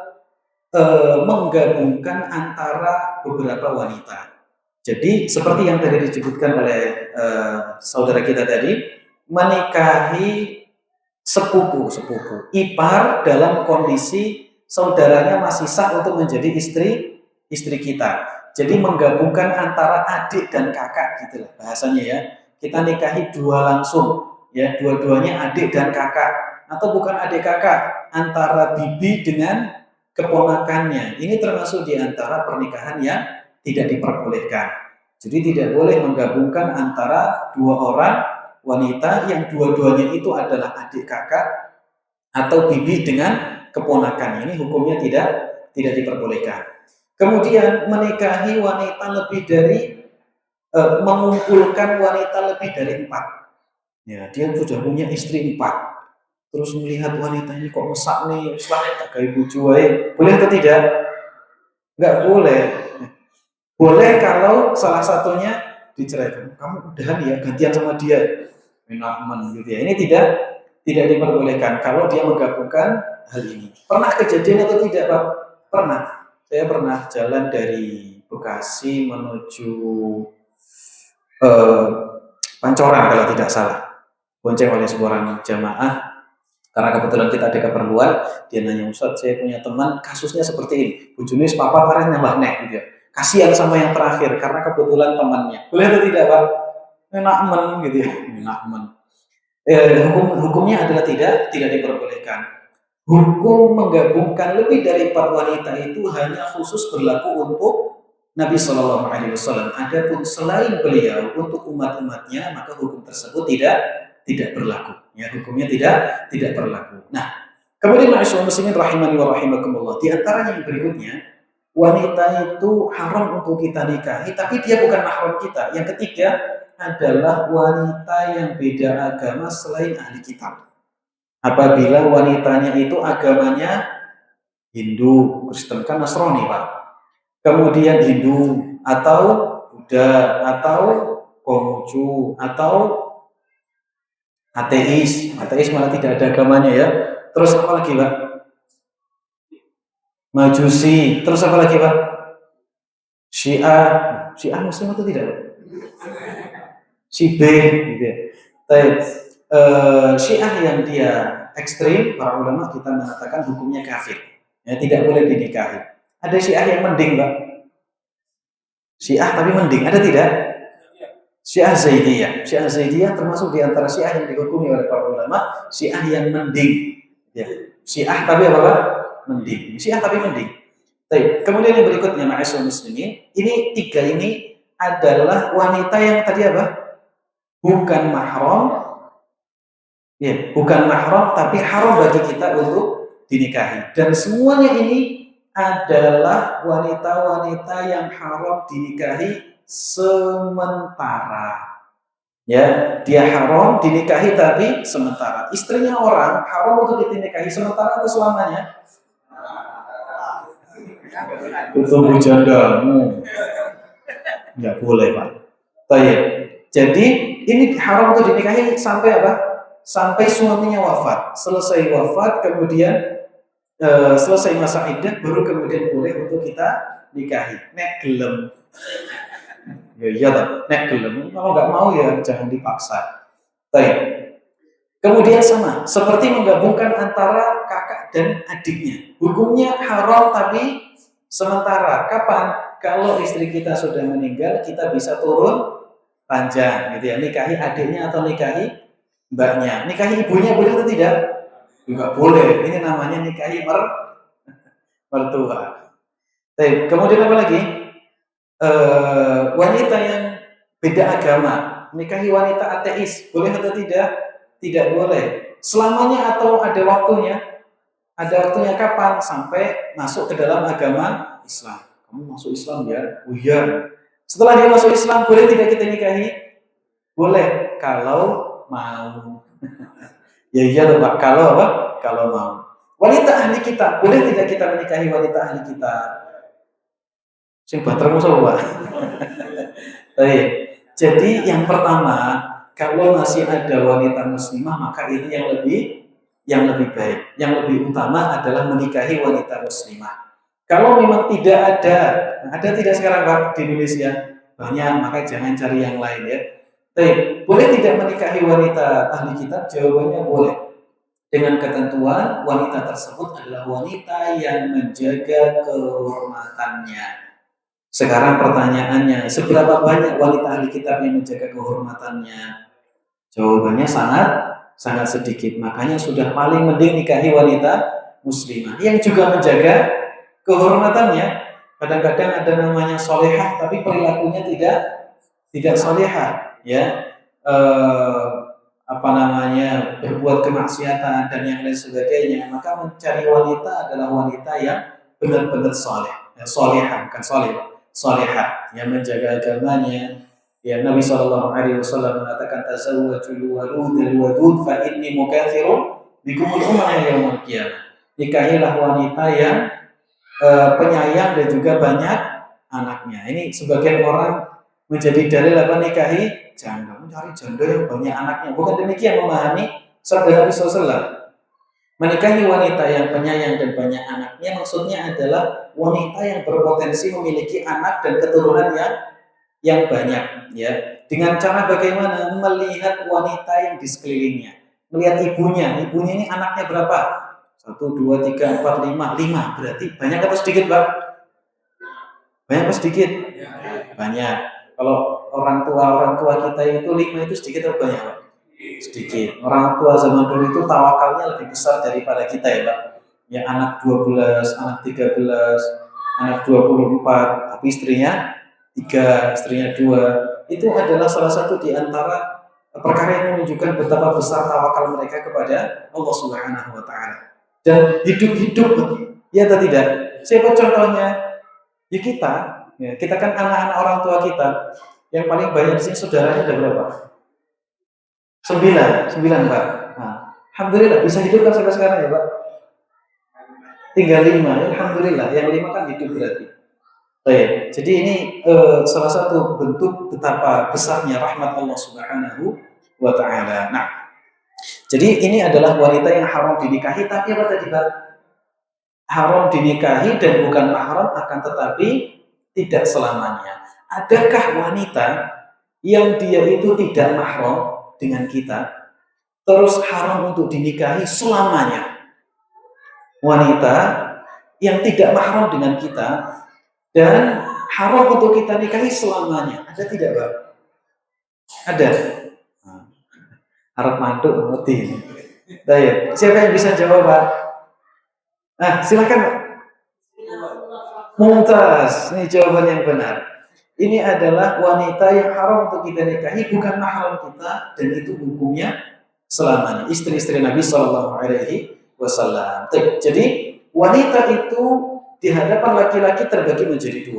[SPEAKER 1] menggabungkan antara beberapa wanita. Jadi seperti yang tadi disebutkan oleh saudara kita tadi, menikahi sepupu ipar dalam kondisi saudaranya masih sah untuk menjadi istri kita. Jadi menggabungkan antara adik dan kakak gitu lah bahasanya ya. Kita nikahi dua langsung, ya, dua-duanya adik dan kakak, atau bukan adik kakak, antara bibi dengan keponakannya. Ini termasuk di antara pernikahan yang tidak diperbolehkan. Jadi tidak boleh menggabungkan antara dua orang wanita yang dua-duanya itu adalah adik kakak atau bibi dengan keponakan. Ini hukumnya tidak diperbolehkan. Kemudian menikahi wanita lebih dari mengumpulkan wanita lebih dari 4. Ya, dia sudah punya istri 4. Terus melihat wanitanya kok mesak nih, tak kayak bucu aja. Boleh atau tidak? Enggak boleh. Boleh kalau salah satunya diceraikan. Kamu udahan ya, gantian sama dia. Menakmen gitu ya. Ini tidak diperbolehkan kalau dia menggabungkan hal ini. Pernah kejadian atau tidak, Pak? Pernah. Saya pernah jalan dari Bekasi menuju Pancoran kalau tidak salah. Bonceng oleh seorang jamaah. Karena kebetulan kita ada keperluan, dia nanya, Ustaz, saya punya teman kasusnya seperti ini. Bujune papa parah nambah nek gitu ya. Kasihan sama yang terakhir karena kebetulan temannya. Boleh atau tidak, Pak? Menakmen gitu ya. Menakmen. Hukumnya adalah tidak diperbolehkan. Hukum menggabungkan lebih dari 4 wanita itu hanya khusus berlaku untuk Nabi Shallallahu Alaihi Wasallam. Adapun selain beliau untuk umat-umatnya, maka hukum tersebut tidak berlaku. Ya, hukumnya tidak berlaku. Nah, kemudian ma'asyiral muslimin rahimani wa rahimakumullah. Di antaranya yang berikutnya, wanita itu haram untuk kita nikahi, tapi dia bukan mahram kita. Yang ketiga adalah wanita yang beda agama selain ahli kitab. Apabila wanitanya itu agamanya Hindu, Kristen, kan Nasrani, Pak. Kemudian Hindu atau Buddha atau Konghucu atau ateis malah tidak ada agamanya ya. Terus apa lagi, Pak? Majusi. Terus apa lagi, Pak? Syiah Muslim atau tidak? Si B gitu ya. Syiah yang dia ekstrim, para ulama kita mengatakan hukumnya kafir. Ya, tidak boleh dinikahi. Ada Syiah yang mending, Pak. Syiah tapi mending, ada tidak? Syiah Zaidiyah. Syiah Zaidiyah termasuk di antara Syiah yang dihukumi oleh para ulama, Syiah yang mending. Ya. Syiah tapi apa, Pak? Mending. Syiah tapi mending. Baik. Kemudian yang berikutnya, ma'asyiral muslimin, ini 3 ini adalah wanita yang tadi apa? Bukan mahram. Ya, bukan mahram tapi haram bagi kita untuk dinikahi. Dan semuanya ini adalah wanita-wanita yang haram dinikahi sementara. Ya, dia haram dinikahi tapi sementara. Istrinya orang haram untuk dinikahi sementara atau selamanya? Itu bujandamu. Nggak boleh, Pak. Baik. Jadi ini haram untuk dinikahi sampai apa? Sampai suaminya wafat. Selesai wafat, kemudian selesai masa iddah, baru kemudian boleh untuk kita nikahi. Nek gelem. Ya iya toh, nek gelem. Kalau nggak mau ya jangan dipaksa. Baik. Kemudian sama, seperti menggabungkan antara kakak dan adiknya. Hukumnya haram tapi sementara. Kapan? Kalau istri kita sudah meninggal, kita bisa turun panjang, gitu ya. Nikahi adiknya atau nikahi mbaknya. Nikahi ibunya boleh atau tidak? Enggak boleh. Ini namanya nikahi mertua. Baik, kemudian apa lagi? Wanita yang beda agama, nikahi wanita ateis, boleh atau tidak? Tidak boleh. Selamanya atau ada waktunya? Ada waktunya kapan? Sampai masuk ke dalam agama Islam. Kamu masuk Islam ya? Oh iya. Setelah dia masuk Islam, boleh tidak kita nikahi? Boleh, kalau mau. Ya iya loh Pak, kalau apa? Kalau mau. Wanita ahli kita, boleh tidak kita menikahi wanita ahli kita? Sing batermu sama Pak. Baik. Jadi yang pertama, kalau masih ada wanita muslimah, maka ini yang lebih baik, yang lebih utama adalah menikahi wanita muslimah. Kalau memang tidak ada tidak sekarang Pak di Indonesia banyak, maka jangan cari yang lain ya. Baik, boleh tidak menikahi wanita ahli kitab? Jawabannya boleh. Dengan ketentuan wanita tersebut adalah wanita yang menjaga kehormatannya. Sekarang pertanyaannya, seberapa banyak wanita ahli kitab yang menjaga kehormatannya? Jawabannya sangat sangat sedikit. Makanya sudah paling mending nikahi wanita muslimah yang juga menjaga kehormatannya. Kadang-kadang ada namanya solehah, tapi perilakunya tidak solehah, ya. Apa namanya, berbuat kemaksiatan dan yang lain sebagainya. Maka mencari wanita adalah wanita yang benar-benar soleh, solehah, bukan soleh, solehah, yang menjaga agamanya. Ya, Nabi Shallallahu Alaihi Wasallam mengatakan tazawwajul wadud fa inni mukatsirun bikumul umama yaumil qiyamah. Nikahilah wanita yang penyayang dan juga banyak anaknya. Ini sebagian orang menjadi dalil apa nikahi janda, mencari janda yang banyak anaknya. Bukan demikian memahami sabda Nabi SAW. Menikahi wanita yang penyayang dan banyak anaknya maksudnya adalah wanita yang berpotensi memiliki anak dan keturunan yang banyak, ya. Dengan cara bagaimana? Melihat wanita yang di sekelilingnya, melihat ibunya ini anaknya berapa? 1, 2, 3, 4, 5 berarti banyak atau sedikit, Pak? Banyak atau sedikit? Banyak. Kalau orang tua kita itu 5 itu sedikit atau banyak, Pak? Sedikit. Orang tua zaman dulu itu tawakalnya lebih besar daripada kita ya, Pak. Ya, anak 12, anak 13, anak 24, tapi istrinya 3, istrinya 2. Itu adalah salah satu di antara perkara yang menunjukkan betapa besar tawakal mereka kepada Allah Subhanahu wa taala. Dan hidup-hidup, ya atau tidak? Siapa contohnya? Ya kita. Ya, kita kan anak-anak orang tua kita. Yang paling banyak di sini saudaranya ada berapa? 9 Pak. Nah, alhamdulillah bisa hidup kan sampai sekarang ya Pak. Tinggal 5, alhamdulillah. Yang 5 kan hidup berarti. Baik. Jadi ini salah satu bentuk betapa besarnya rahmat Allah Subhanahu wa taala. Nah, jadi ini adalah wanita yang haram dinikahi, tapi apa tadi Pak? Haram dinikahi dan bukan mahram, akan tetapi tidak selamanya. Adakah wanita yang dia itu tidak mahram dengan kita, terus haram untuk dinikahi selamanya? Wanita yang tidak mahram dengan kita dan haram untuk kita nikahi selamanya. Ada tidak, Pak? Ada. Harap mantuk ngerti. Baik. Siapa yang bisa jawab, Pak? Silakan, Pak. Mumtaz. Ini jawaban yang benar. Ini adalah wanita yang haram untuk kita nikahi, bukan mahram kita, dan itu hukumnya selamanya. Istri-istri Nabi Shallallahu Alaihi Wasallam. Jadi wanita itu di hadapan laki-laki terbagi menjadi 2.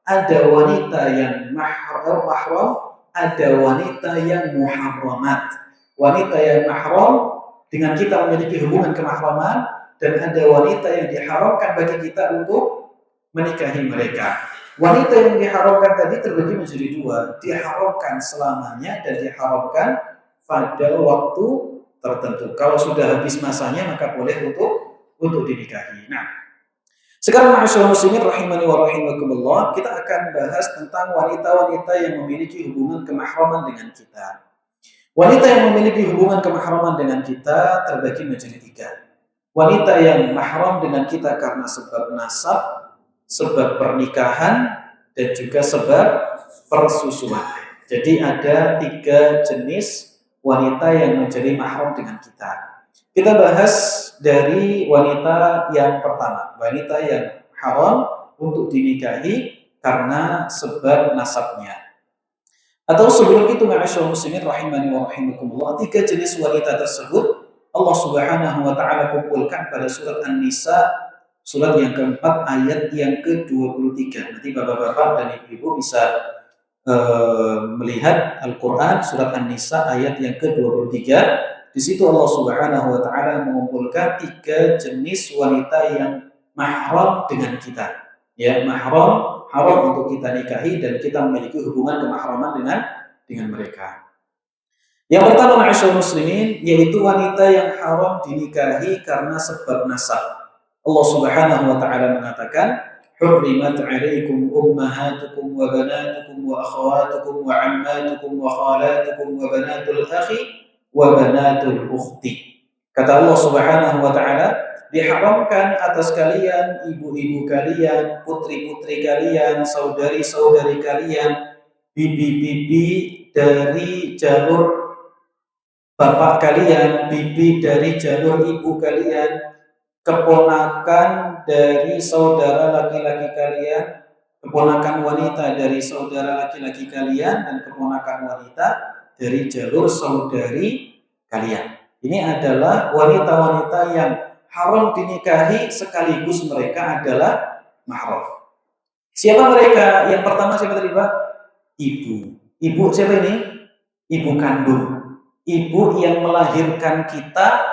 [SPEAKER 1] Ada wanita yang mahram, ada wanita yang muharramat. Wanita yang mahram dengan kita memiliki hubungan kemahraman, dan ada wanita yang diharamkan bagi kita untuk menikahi mereka. Wanita yang diharamkan tadi terbagi menjadi dua, diharamkan selamanya dan diharamkan pada waktu tertentu. Kalau sudah habis masanya maka boleh untuk dinikahi. Nah, sekarang ma'asyiral muslimin rahimani wa rahimakumullah, kita akan bahas tentang wanita-wanita yang memiliki hubungan kemahraman dengan kita. Wanita yang memiliki hubungan kemahraman dengan kita terbagi menjadi tiga. Wanita yang mahram dengan kita karena sebab nasab, sebab pernikahan, dan juga sebab persusuan. Jadi ada tiga jenis wanita yang menjadi mahram dengan kita. Kita bahas dari wanita yang pertama, wanita yang haram untuk dinikahi karena sebab nasabnya. Atau sebelum itu, ma'asyiral muslimin rahimani wa rahimakumullah, tiga jenis wanita tersebut Allah Subhanahu wa taala kumpulkan pada surat An-Nisa, surat yang keempat ayat yang ke-23. Nanti bapak-bapak dan ibu-ibu bisa melihat Al-Qur'an surat An-Nisa ayat yang ke-23. Di situ Allah Subhanahu wa taala mengumpulkan tiga jenis wanita yang mahram dengan kita. Ya, mahram, haram untuk kita nikahi dan kita memiliki hubungan kemahraman dengan mereka. Yang pertama, ma'asyiral muslimin, yaitu wanita yang haram dinikahi karena sebab nasab. Allah Subhanahu wa taala mengatakan, "Hurrimat 'alaikum ummahatukum wa banatukum wa akhawatukum wa 'ammatukum wa khalatukum wa banatul akhi wa banatul ukhti." Kata Allah Subhanahu wa taala, diharamkan atas kalian, ibu-ibu kalian, putri-putri kalian, saudari-saudari kalian, bibi-bibi dari jalur bapak kalian, bibi dari jalur ibu kalian, keponakan dari saudara laki-laki kalian, keponakan wanita dari saudara laki-laki kalian, dan keponakan wanita dari jalur saudari kalian. Ini adalah wanita-wanita yang haram dinikahi sekaligus mereka adalah mahram. Siapa mereka? Yang pertama siapa tadi Pak? Ibu. Ibu siapa ini? Ibu kandung. Ibu yang melahirkan kita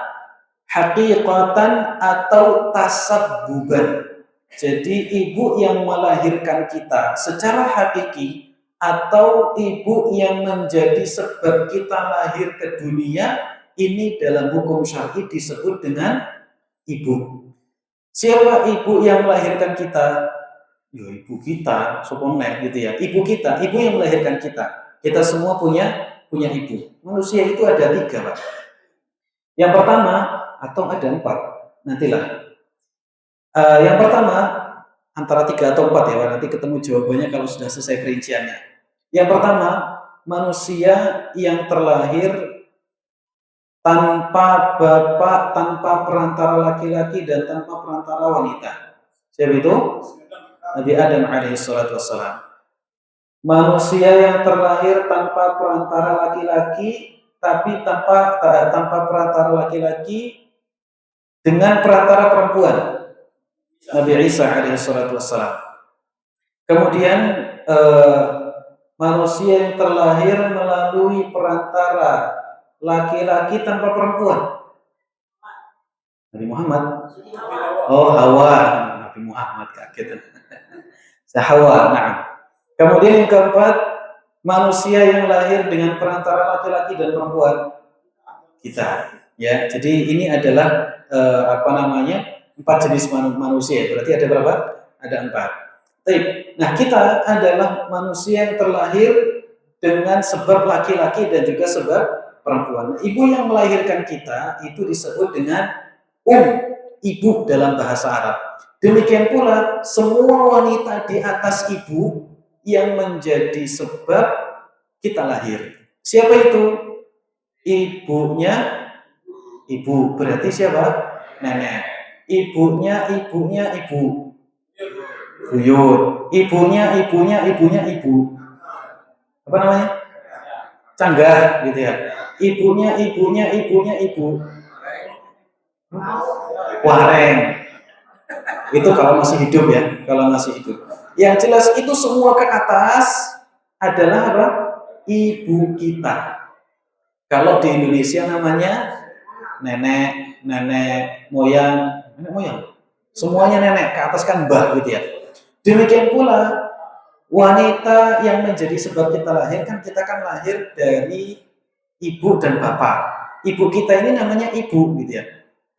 [SPEAKER 1] haqiqatan atau tasabbuban. Jadi ibu yang melahirkan kita secara hakiki atau ibu yang menjadi sebab kita lahir ke dunia, ini dalam hukum syar'i disebut dengan ibu. Siapa ibu yang melahirkan kita? Ya ibu kita, soponek gitu ya. Ibu kita, ibu yang melahirkan kita. Kita semua punya ibu. Manusia itu ada tiga, Pak. Yang pertama, atau ada empat, nantilah. Yang pertama, antara tiga atau empat ya, Pak. Nanti ketemu jawabannya kalau sudah selesai perinciannya. Yang pertama, manusia yang terlahir tanpa bapak, tanpa perantara laki-laki, dan tanpa perantara wanita. Siapa itu? Nabi Adam alaihissalatu wassalam. Manusia yang terlahir tanpa perantara laki-laki, tapi tanpa perantara laki-laki dengan perantara perempuan. Nabi Isa alaihissalatu wassalam. Kemudian manusia yang terlahir melalui perantara laki-laki tanpa perempuan. Nabi Muhammad. Oh, Hawa. Nabi Muhammad kaget. Hawa, nah. Kemudian yang keempat, manusia yang lahir dengan perantara laki-laki dan perempuan. Kita, ya. Jadi ini adalah empat jenis manusia. Berarti ada berapa? Ada empat. Nah, kita adalah manusia yang terlahir dengan sebab laki-laki dan juga sebab perempuan. Ibu yang melahirkan kita itu disebut dengan ibu dalam bahasa Arab. Demikian pula semua wanita di atas ibu yang menjadi sebab kita lahir. Siapa itu? Ibunya ibu. Berarti siapa? Nenek. Ibunya ibu. Buyut. Ibunya ibu. Apa namanya? Canggah gitu ya. Ibunya ibu. Wareng. Itu kalau masih hidup ya, Yang jelas itu semua ke atas adalah apa? Ibu kita. Kalau di Indonesia namanya nenek moyang. Semuanya nenek, ke atas kan mbah gitu ya. Demikian pula Wanita yang menjadi sebab kita lahir, kan kita kan lahir dari ibu dan bapak. Ibu kita ini namanya ibu gitu ya.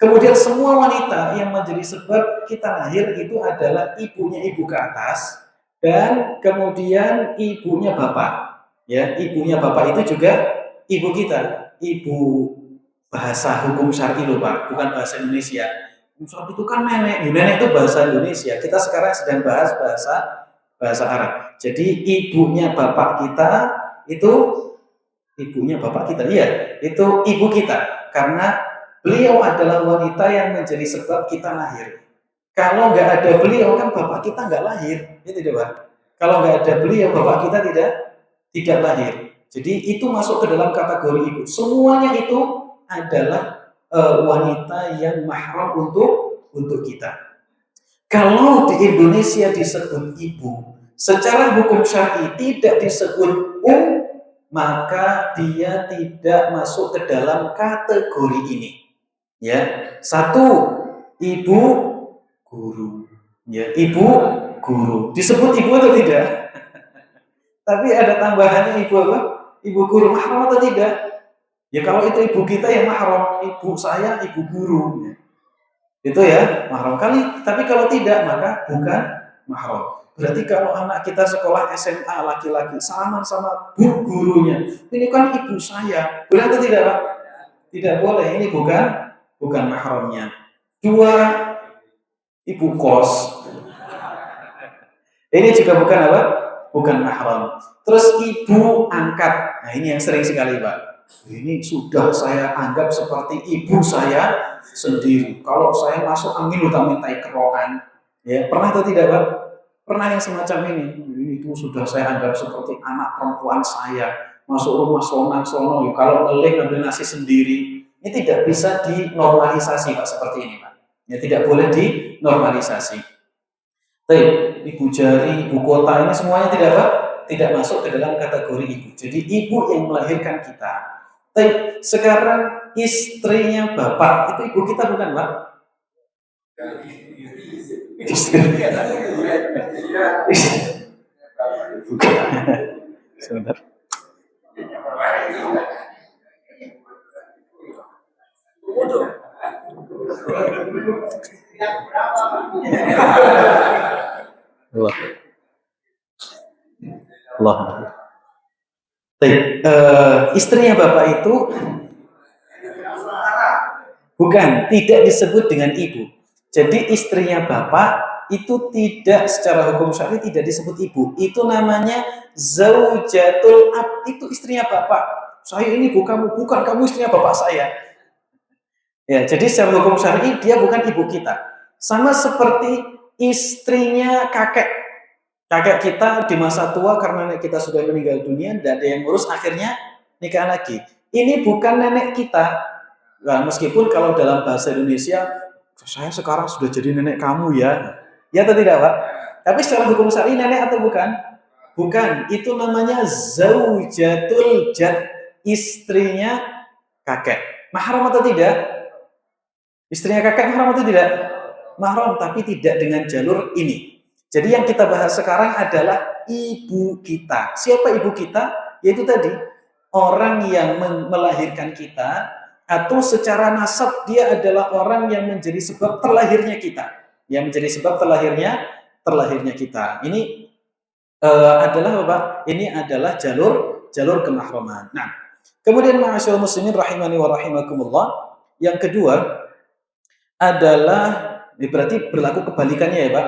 [SPEAKER 1] Kemudian semua wanita yang menjadi sebab kita lahir itu adalah ibunya ibu ke atas dan kemudian ibunya bapak. Ya, ibunya bapak itu juga ibu kita, ibu bahasa hukum syar'i loh Pak, bukan bahasa Indonesia. Soal itu kan nenek, nenek itu bahasa Indonesia. Kita sekarang sedang bahas bahasa Arab. Jadi ibunya bapak kita itu ibunya bapak kita, iya, itu ibu kita karena beliau adalah wanita yang menjadi sebab kita lahir. Kalau nggak ada beliau kan bapak kita nggak lahir, ya tidak Pak? Kalau nggak ada beliau bapak kita tidak lahir. Jadi itu masuk ke dalam kategori ibu. Semuanya itu adalah wanita yang mahram untuk kita. Kalau di Indonesia disebut ibu, secara hukum syar'i tidak disebut maka dia tidak masuk ke dalam kategori ini. Ya, satu, ibu guru. Ya, ibu guru. Disebut ibu atau tidak? Tapi ada tambahannya ibu apa? Ibu guru mahram atau tidak? Ya kalau itu ibu kita yang mahram, ibu saya ibu guru. Ya. Itu ya mahram kali. Tapi kalau tidak maka bukan mahram. Berarti kalau anak kita sekolah SMA laki-laki sama bu gurunya, ini kan ibu saya. Boleh atau tidak Pak? Tidak boleh. Ini bukan mahramnya. Dua, ibu kos. Ini juga bukan apa? Bukan mahram. Terus ibu angkat. Nah ini yang sering sekali Pak. Ini sudah saya anggap seperti ibu saya sendiri. Kalau saya masuk angin udah minta kerohan. Ya, pernah atau tidak Pak? Pernah yang semacam ini. Ini itu sudah saya anggap seperti anak perempuan saya. Masuk rumah sono, kalau ngelih ngambil nasi sendiri. Ini tidak bisa dinormalisasi Pak seperti ini Pak. Ya tidak boleh dinormalisasi. Baik, ibu jari, ibu kota ini semuanya tidak apa? Tidak masuk ke dalam kategori ibu. Jadi ibu yang melahirkan kita. Baik, sekarang istrinya bapak itu ibu kita bukan Pak? Istri. Bukan. Sebentar. Allah. Allah. Istrinya bapak itu bukan, tidak disebut dengan ibu. Jadi istrinya bapak itu tidak secara hukum syar'i tidak disebut ibu. Itu namanya zaujatul ab. Itu istrinya bapak. Saya ini bukan kamu istrinya bapak saya. Ya, jadi secara hukum syar'i dia bukan ibu kita. Sama seperti istrinya kakek. Kakek kita di masa tua karena nenek kita sudah meninggal dunia, tidak ada yang ngurus, akhirnya nikah lagi. Ini bukan nenek kita. Nah, meskipun kalau dalam bahasa Indonesia, saya sekarang sudah jadi nenek kamu ya. Ya atau tidak Pak? Tapi secara hukum syar'i nenek atau bukan? Bukan. Itu namanya zaujatul jad. Istrinya kakek. Mahram atau tidak? Istrinya kakek mahram atau tidak? Mahram, tapi tidak dengan jalur ini. Jadi yang kita bahas sekarang adalah ibu kita. Siapa ibu kita? Yaitu tadi, orang yang melahirkan kita, atau secara nasab dia adalah orang yang menjadi sebab terlahirnya kita. Yang menjadi sebab terlahirnya kita. Ini adalah apa? Ini adalah jalur kemahraman. Nah, kemudian ma'asyiral muslimin rahimani wa rahimakumullah, yang kedua adalah berarti berlaku kebalikannya ya Pak.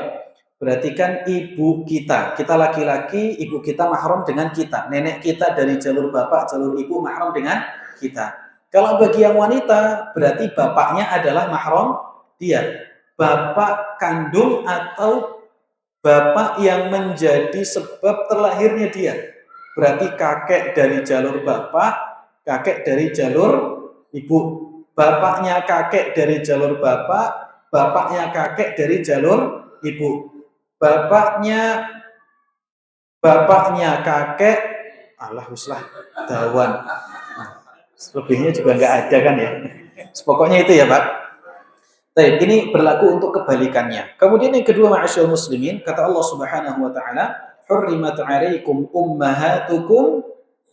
[SPEAKER 1] Berarti kan ibu kita laki-laki, ibu kita mahram dengan kita. Nenek kita dari jalur bapak, jalur ibu mahram dengan kita. Kalau bagi yang wanita, berarti bapaknya adalah mahram dia. Bapak kandung atau bapak yang menjadi sebab terlahirnya dia. Berarti kakek dari jalur bapak, kakek dari jalur ibu. Bapaknya kakek dari jalur bapak, bapaknya kakek dari jalur ibu. Bapaknya kakek, Allah uslah dawan. Lebihnya juga nggak ada kan ya. Pokoknya itu ya Pak. Baik, ini berlaku untuk kebalikannya. Kemudian yang kedua, ma'asyiral muslimin, kata Allah Subhanahu wa taala, hurrimat 'alaikum ummahatukum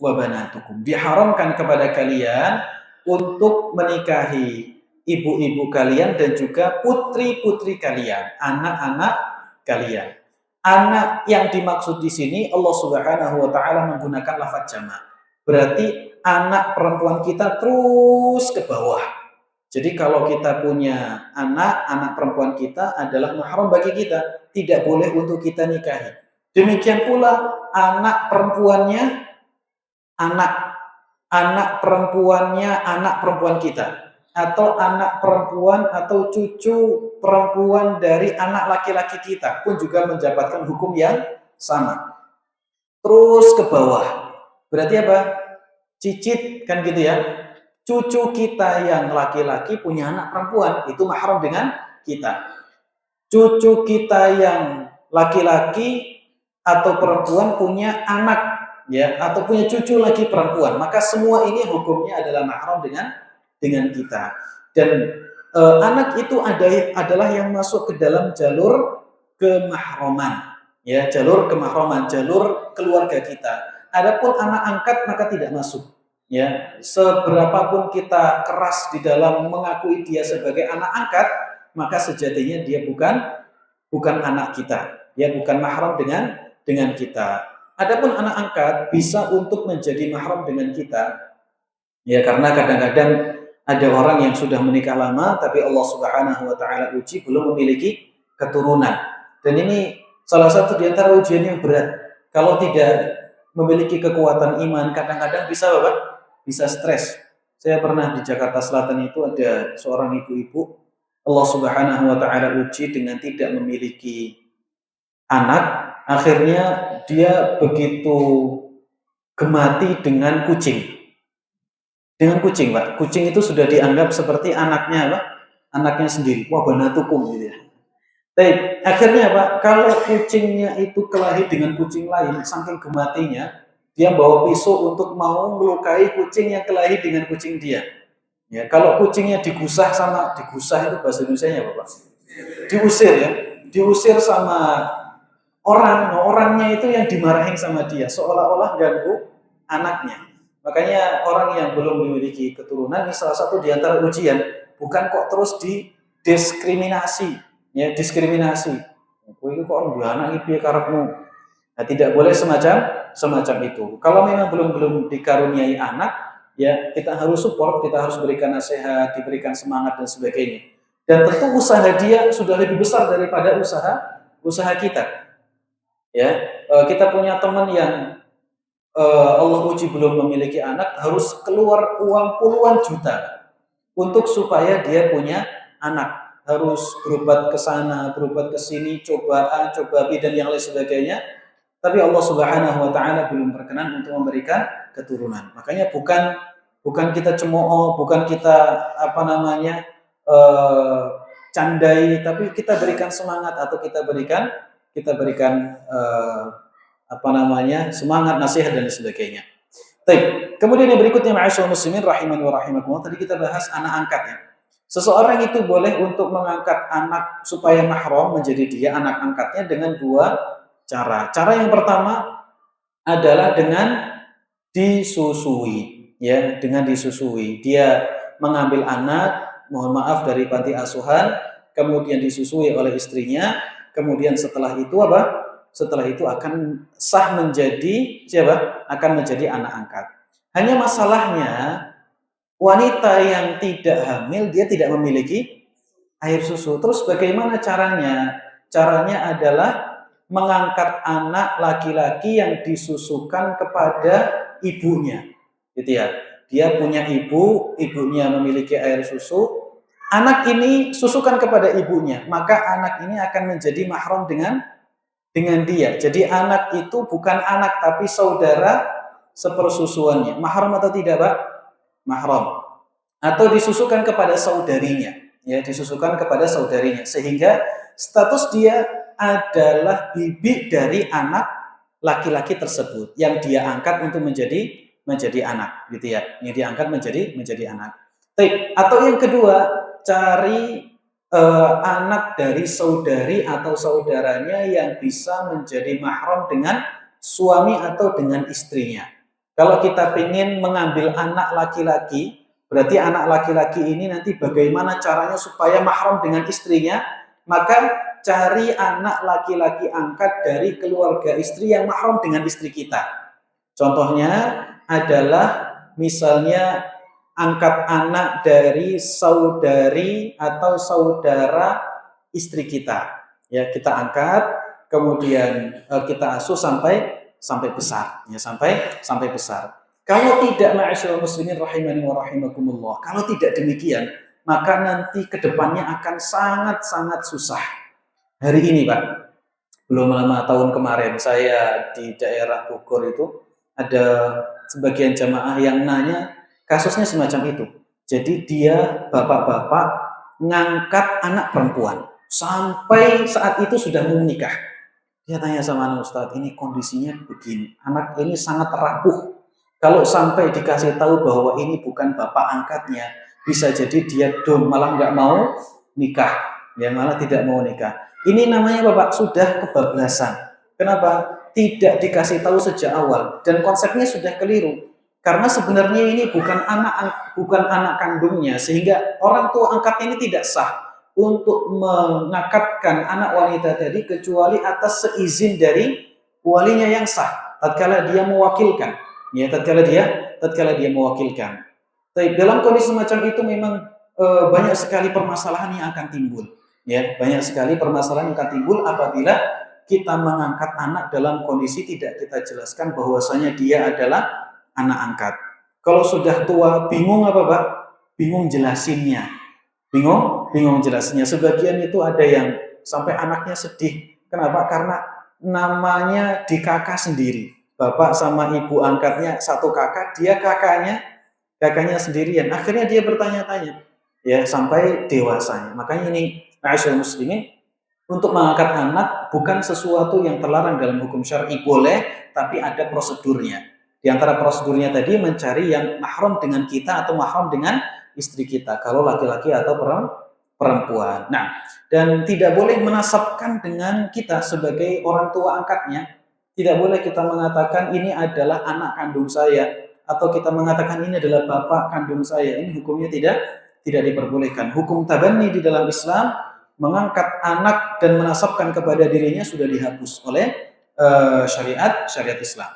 [SPEAKER 1] wa banatukum. Diharamkan kepada kalian untuk menikahi ibu-ibu kalian dan juga putri-putri kalian, anak-anak kalian. Anak yang dimaksud di sini Allah Subhanahu wa taala menggunakan lafaz jamak. Berarti anak perempuan kita terus ke bawah. Jadi kalau kita punya anak perempuan kita adalah mahram bagi kita, tidak boleh untuk kita nikahi. Demikian pula anak perempuannya anak perempuan kita, atau anak perempuan atau cucu perempuan dari anak laki-laki kita pun juga mendapatkan hukum yang sama. Terus ke bawah. Berarti apa? Cicit kan gitu ya. Cucu kita yang laki-laki punya anak perempuan, itu mahram dengan kita. Cucu kita yang laki-laki atau perempuan punya anak ya, atau punya cucu lagi perempuan, maka semua ini hukumnya adalah mahram dengan kita. Dan anak itu adalah yang masuk ke dalam jalur kemahraman, ya, jalur kemahraman, jalur keluarga kita. Adapun anak angkat maka tidak masuk. Ya, seberapapun kita keras di dalam mengakui dia sebagai anak angkat, maka sejatinya dia bukan anak kita, ya, bukan mahram dengan kita. Adapun anak angkat bisa untuk menjadi mahram dengan kita, ya, karena kadang-kadang ada orang yang sudah menikah lama tapi Allah Subhanahu wa taala uji belum memiliki keturunan. Dan ini salah satu di antara ujian yang berat. Kalau tidak memiliki kekuatan iman, kadang-kadang bisa apa? Bisa stres. Saya pernah di Jakarta Selatan itu ada seorang ibu-ibu, Allah Subhanahu wa taala uji dengan tidak memiliki anak, akhirnya dia begitu gemati dengan kucing. Dengan kucing, Pak. Kucing itu sudah dianggap seperti anaknya, Pak. Anaknya sendiri. Wah, banatukum gitu ya. Tapi akhirnya Pak, kalau kucingnya itu kelahi dengan kucing lain, saking gematinya, dia bawa pisau untuk mau melukai kucing yang kelahi dengan kucing dia. Ya, kalau kucingnya digusah itu bahasa Indonesianya apa, Pak? Diusir ya, diusir sama orangnya itu yang dimarahin sama dia, seolah-olah ganggu anaknya. Makanya orang yang belum memiliki keturunan ini salah satu di antara ujian, bukan kok terus didiskriminasi, ya, diskriminasi. Kowe iki kok duwe anak iki piye karepmu? Nah, tidak boleh semacam itu. Kalau memang belum dikaruniai anak, ya kita harus support, kita harus berikan nasihat, diberikan semangat dan sebagainya. Dan tentu usaha dia sudah lebih besar daripada usaha kita. Ya, kita punya teman yang Allah uji belum memiliki anak, harus keluar uang puluhan juta untuk supaya dia punya anak. Harus berobat ke sana, berobat ke sini, coba A, coba B dan yang lain sebagainya. Tapi Allah Subhanahu wa taala belum berkenan untuk memberikan keturunan. Makanya bukan kita cemooh, bukan kita candai, tapi kita berikan semangat atau kita berikan semangat, nasihat dan sebagainya. Baik, kemudian yang berikutnya ma'asyiral muslimin rahimani wa rahimakumullah, tadi kita bahas anak angkat ya. Seseorang itu boleh untuk mengangkat anak supaya mahram menjadi dia anak angkatnya dengan dua cara. Cara yang pertama adalah dengan disusui, ya, dengan disusui. Dia mengambil anak, mohon maaf, dari panti asuhan, kemudian disusui oleh istrinya, kemudian setelah itu apa? Setelah itu akan sah menjadi siapa? Akan menjadi anak angkat. Hanya masalahnya wanita yang tidak hamil dia tidak memiliki air susu. Terus bagaimana caranya? Caranya adalah mengangkat anak laki-laki yang disusukan kepada ibunya, gitu ya. Dia punya ibunya memiliki air susu, anak ini susukan kepada ibunya, maka anak ini akan menjadi mahram dengan dia. Jadi anak itu bukan anak tapi saudara sepersusuannya. Mahram atau tidak, Pak? Mahram. Atau disusukan kepada saudarinya, ya, disusukan kepada saudarinya, sehingga status dia adalah bibi dari anak laki-laki tersebut yang dia angkat untuk menjadi anak, gitu ya. Yang diangkat menjadi anak. Baik. Atau yang kedua, cari anak dari saudari atau saudaranya yang bisa menjadi mahram dengan suami atau dengan istrinya. Kalau kita ingin mengambil anak laki-laki, berarti anak laki-laki ini nanti bagaimana caranya supaya mahram dengan istrinya, maka cari anak laki-laki angkat dari keluarga istri yang mahram dengan istri kita. Contohnya adalah misalnya angkat anak dari saudari atau saudara istri kita. Ya, kita angkat, kemudian kita asuh sampai besar, ya sampai besar. Kalau tidak, ma'asyiral muslimin rahimani wa rahimakumullah, kalau tidak demikian, maka nanti kedepannya akan sangat-sangat susah. Hari ini, Pak, belum lama tahun kemarin saya di daerah Bogor itu ada sebagian jamaah yang nanya kasusnya semacam itu. Jadi dia bapak-bapak ngangkat anak perempuan sampai saat itu sudah mau menikah. Dia tanya sama anak, Ustadz, ini kondisinya begini, anak ini sangat rapuh. Kalau sampai dikasih tahu bahwa ini bukan bapak angkatnya, bisa jadi dia down, malah nggak mau nikah, ya malah tidak mau nikah. Ini namanya bapak sudah kebablasan. Kenapa? Tidak dikasih tahu sejak awal dan konsepnya sudah keliru. Karena sebenarnya ini bukan anak kandungnya, sehingga orang tua angkatnya ini tidak sah untuk mengakatkan anak wanita tadi kecuali atas seizin dari walinya yang sah tatkala dia mewakilkan, ya tatkala dia mewakilkan. Tapi dalam kondisi semacam itu memang banyak sekali permasalahan yang akan timbul, ya banyak sekali permasalahan yang akan timbul apabila kita mengangkat anak dalam kondisi tidak kita jelaskan bahwasanya dia adalah anak angkat. Kalau sudah tua bingung apa Pak? Bingung jelasinnya. Bingung jelasinnya. Sebagian itu ada yang sampai anaknya sedih. Kenapa? Karena namanya di kakak sendiri. Bapak sama ibu angkatnya satu kakak, dia kakaknya sendirian. Akhirnya dia bertanya-tanya, ya sampai dewasanya. Makanya ini, ma'asyiral muslimin, untuk mengangkat anak bukan sesuatu yang terlarang dalam hukum syar'i, boleh, tapi ada prosedurnya. Di antara prosedurnya tadi mencari yang mahram dengan kita atau mahram dengan istri kita, kalau laki-laki atau perempuan. Nah, dan tidak boleh menasabkan dengan kita sebagai orang tua angkatnya. Tidak boleh kita mengatakan ini adalah anak kandung saya, atau kita mengatakan ini adalah bapak kandung saya. Ini hukumnya tidak diperbolehkan. Hukum tabanni di dalam Islam, mengangkat anak dan menasabkan kepada dirinya sudah dihapus oleh syariat Islam.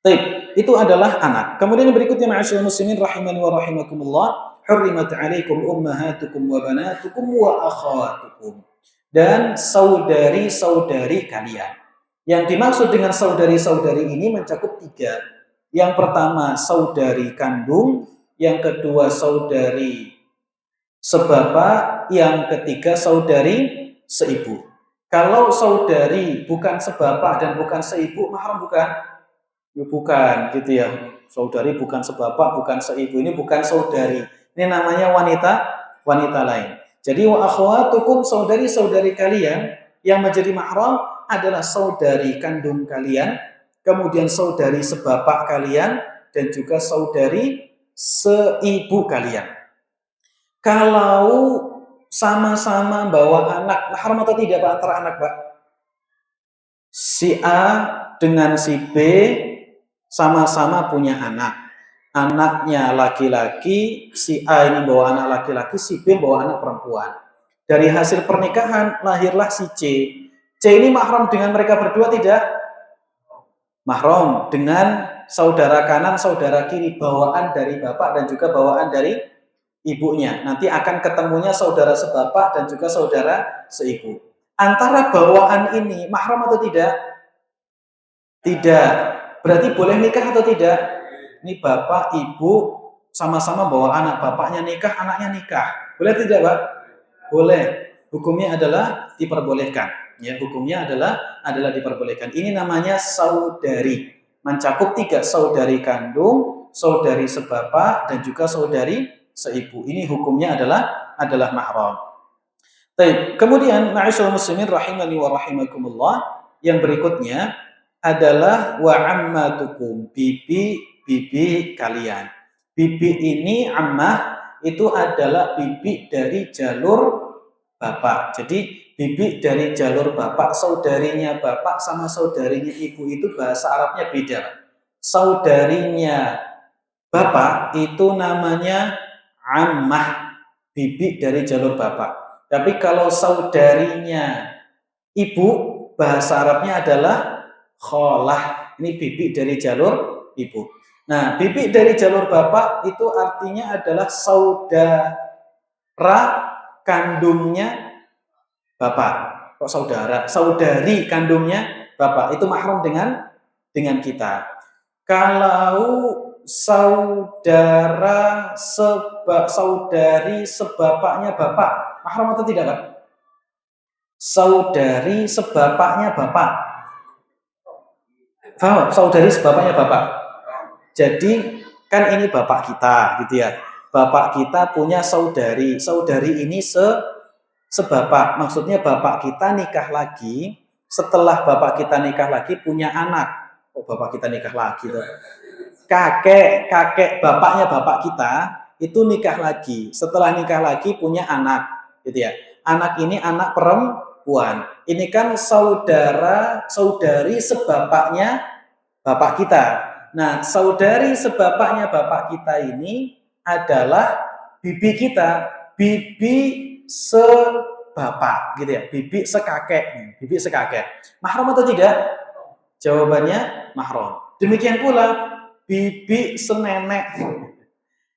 [SPEAKER 1] Baik, itu adalah anak. Kemudian berikutnya, ma'asyiral muslimin rahimani wa rahimakumullah, hurrimat 'alaikum ummahatukum wa banatukum wa akhawatukum. Dan saudari-saudari kalian. Yang dimaksud dengan saudari-saudari ini mencakup 3. Yang pertama saudari kandung, yang kedua saudari sebapak, yang ketiga saudari seibu. Kalau saudari bukan sebapak dan bukan seibu, mahram bukan? Bukan, gitu ya. Saudari bukan sebapak, bukan seibu. Ini bukan saudari. Ini namanya wanita lain. Jadi wa akhwatukum, saudari-saudari kalian yang menjadi mahram adalah saudari kandung kalian, kemudian saudari sebapak kalian, dan juga saudari seibu kalian. Kalau sama-sama bawa anak, mahram atau tidak Pak antara anak Pak? Si A dengan si B sama-sama punya anak. Anaknya laki-laki, si A ini bawa anak laki-laki, si B bawa anak perempuan. Dari hasil pernikahan lahirlah si C. C ini mahram dengan mereka berdua tidak? Mahram dengan saudara kanan, saudara kiri, bawaan dari bapak dan juga bawaan dari ibunya. Nanti akan ketemunya saudara sebapak dan juga saudara seibu. Antara bawaan ini mahram atau tidak? Tidak. Berarti boleh nikah atau tidak? Ini bapak, ibu sama-sama bawa anak, bapaknya nikah, anaknya nikah. Boleh tidak, Pak? Boleh. Hukumnya adalah diperbolehkan. Ya, hukumnya adalah diperbolehkan. Ini namanya saudari. Mencakup 3, saudari kandung, saudari sebapak, dan juga saudari seibu. Ini hukumnya adalah mahram. Baik, kemudian ma'asyiral muslimin rahimani wa rahimakumullah, yang berikutnya adalah wa ammatukum, bibi kalian. Bibi ini ammah itu adalah bibi dari jalur bapak. Jadi bibi dari jalur bapak, saudarinya bapak sama saudarinya ibu itu bahasa Arabnya beda. Saudarinya bapak itu namanya ammah, bibi dari jalur bapak. Tapi kalau saudarinya ibu, bahasa Arabnya adalah kholah. Ini bibi dari jalur ibu. Nah, bibi dari jalur bapak itu artinya adalah saudara kandungnya bapak. Kok saudara? Saudari kandungnya bapak. Itu mahram dengan kita. Kalau saudari sebapaknya bapak, mahram atau tidak, Pak? Saudari sebapaknya bapak. Paham? Saudari sebapaknya bapak. Jadi kan ini bapak kita, gitu ya. Bapak kita punya saudari. Saudari ini sebapak. Maksudnya bapak kita nikah lagi. Setelah bapak kita nikah lagi punya anak. Oh, bapak kita nikah lagi tuh. Kakek bapaknya bapak kita itu nikah lagi. Setelah nikah lagi punya anak, gitu ya. Anak ini anak perempuan. Ini kan saudari sebapaknya bapak kita. Nah, saudari sebapaknya bapak kita ini adalah bibi kita, bibi sebapak, gitu ya, bibi sekakek. Mahram atau tidak? Jawabannya mahram. Demikian pula bibi senenek,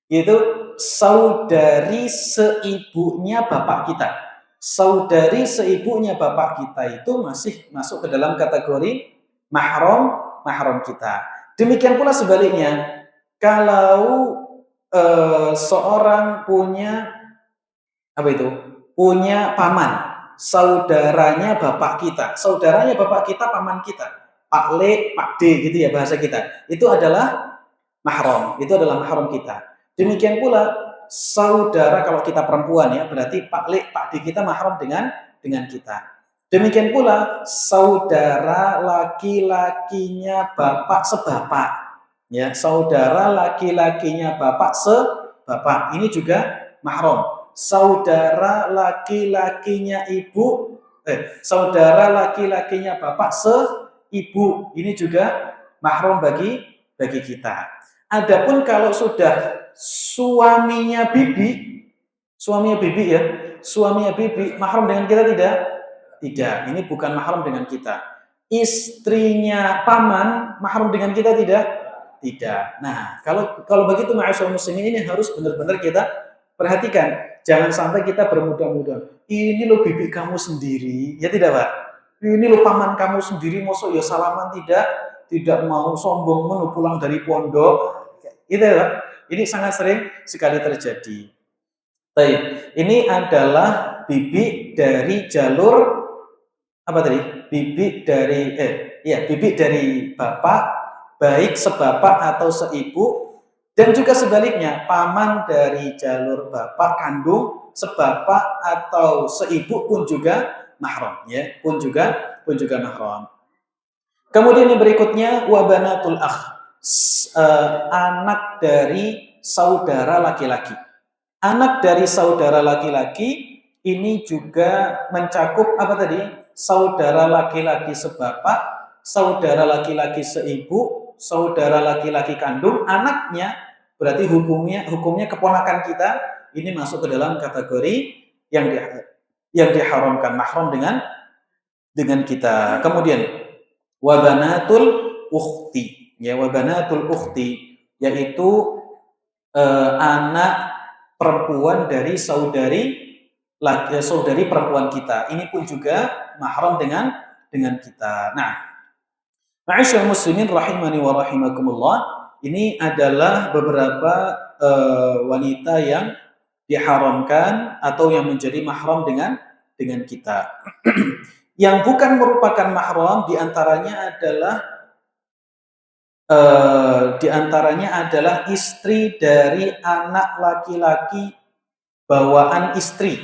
[SPEAKER 1] itu saudari seibunya bapak kita. Saudari seibunya bapak kita itu masih masuk ke dalam kategori mahram kita. Demikian pula sebaliknya, kalau seorang punya punya paman, saudaranya bapak kita paman kita, Pak Le, Pak D, gitu ya bahasa kita. Itu adalah mahram kita. Demikian pula saudara kalau kita perempuan ya, berarti Pak Le, Pak D kita mahram dengan kita. Demikian pula saudara laki-lakinya bapak sebapak. Ya, saudara laki-lakinya bapak sebapak. Ini juga mahram. Saudara laki-lakinya saudara laki-lakinya bapak seibu. Ini juga mahram bagi kita. Adapun kalau sudah suaminya bibi mahram dengan kita tidak? Tidak, ini bukan mahram dengan kita. Istrinya paman mahram dengan kita tidak? Tidak. Nah, kalau begitu ma'asyiral muslimin, ini harus benar-benar kita perhatikan. Jangan sampai kita bermudah-mudah. Ini lo bibi kamu sendiri, ya tidak, Pak? Ini lo paman kamu sendiri, mosok ya salaman tidak mau, sombong pulang dari pondok. Itu ya, Pak. Ini sangat sering sekali terjadi. Baik, ini adalah bibi dari jalur bibi dari bapak, baik sebapak atau seibu, dan juga sebaliknya, paman dari jalur bapak kandung, sebapak atau seibu pun juga mahram, ya, pun juga mahram. Kemudian yang berikutnya wabanatul akh, anak dari saudara laki-laki. Anak dari saudara laki-laki ini juga mencakup saudara laki-laki sebapak, saudara laki-laki seibu, saudara laki-laki kandung, anaknya berarti hukumnya keponakan kita, ini masuk ke dalam kategori yang diharamkan mahram dengan kita. Kemudian wabanatul ukhti, ya, wabanatul ukhti yaitu anak perempuan dari saudari perempuan kita. Ini pun juga mahram dengan kita. Nah, ma'asyiral muslimin rahimani wa rahimakumullah, ini adalah beberapa wanita yang diharamkan atau yang menjadi mahram dengan kita. Yang bukan merupakan mahram diantaranya adalah istri dari anak laki-laki bawaan istri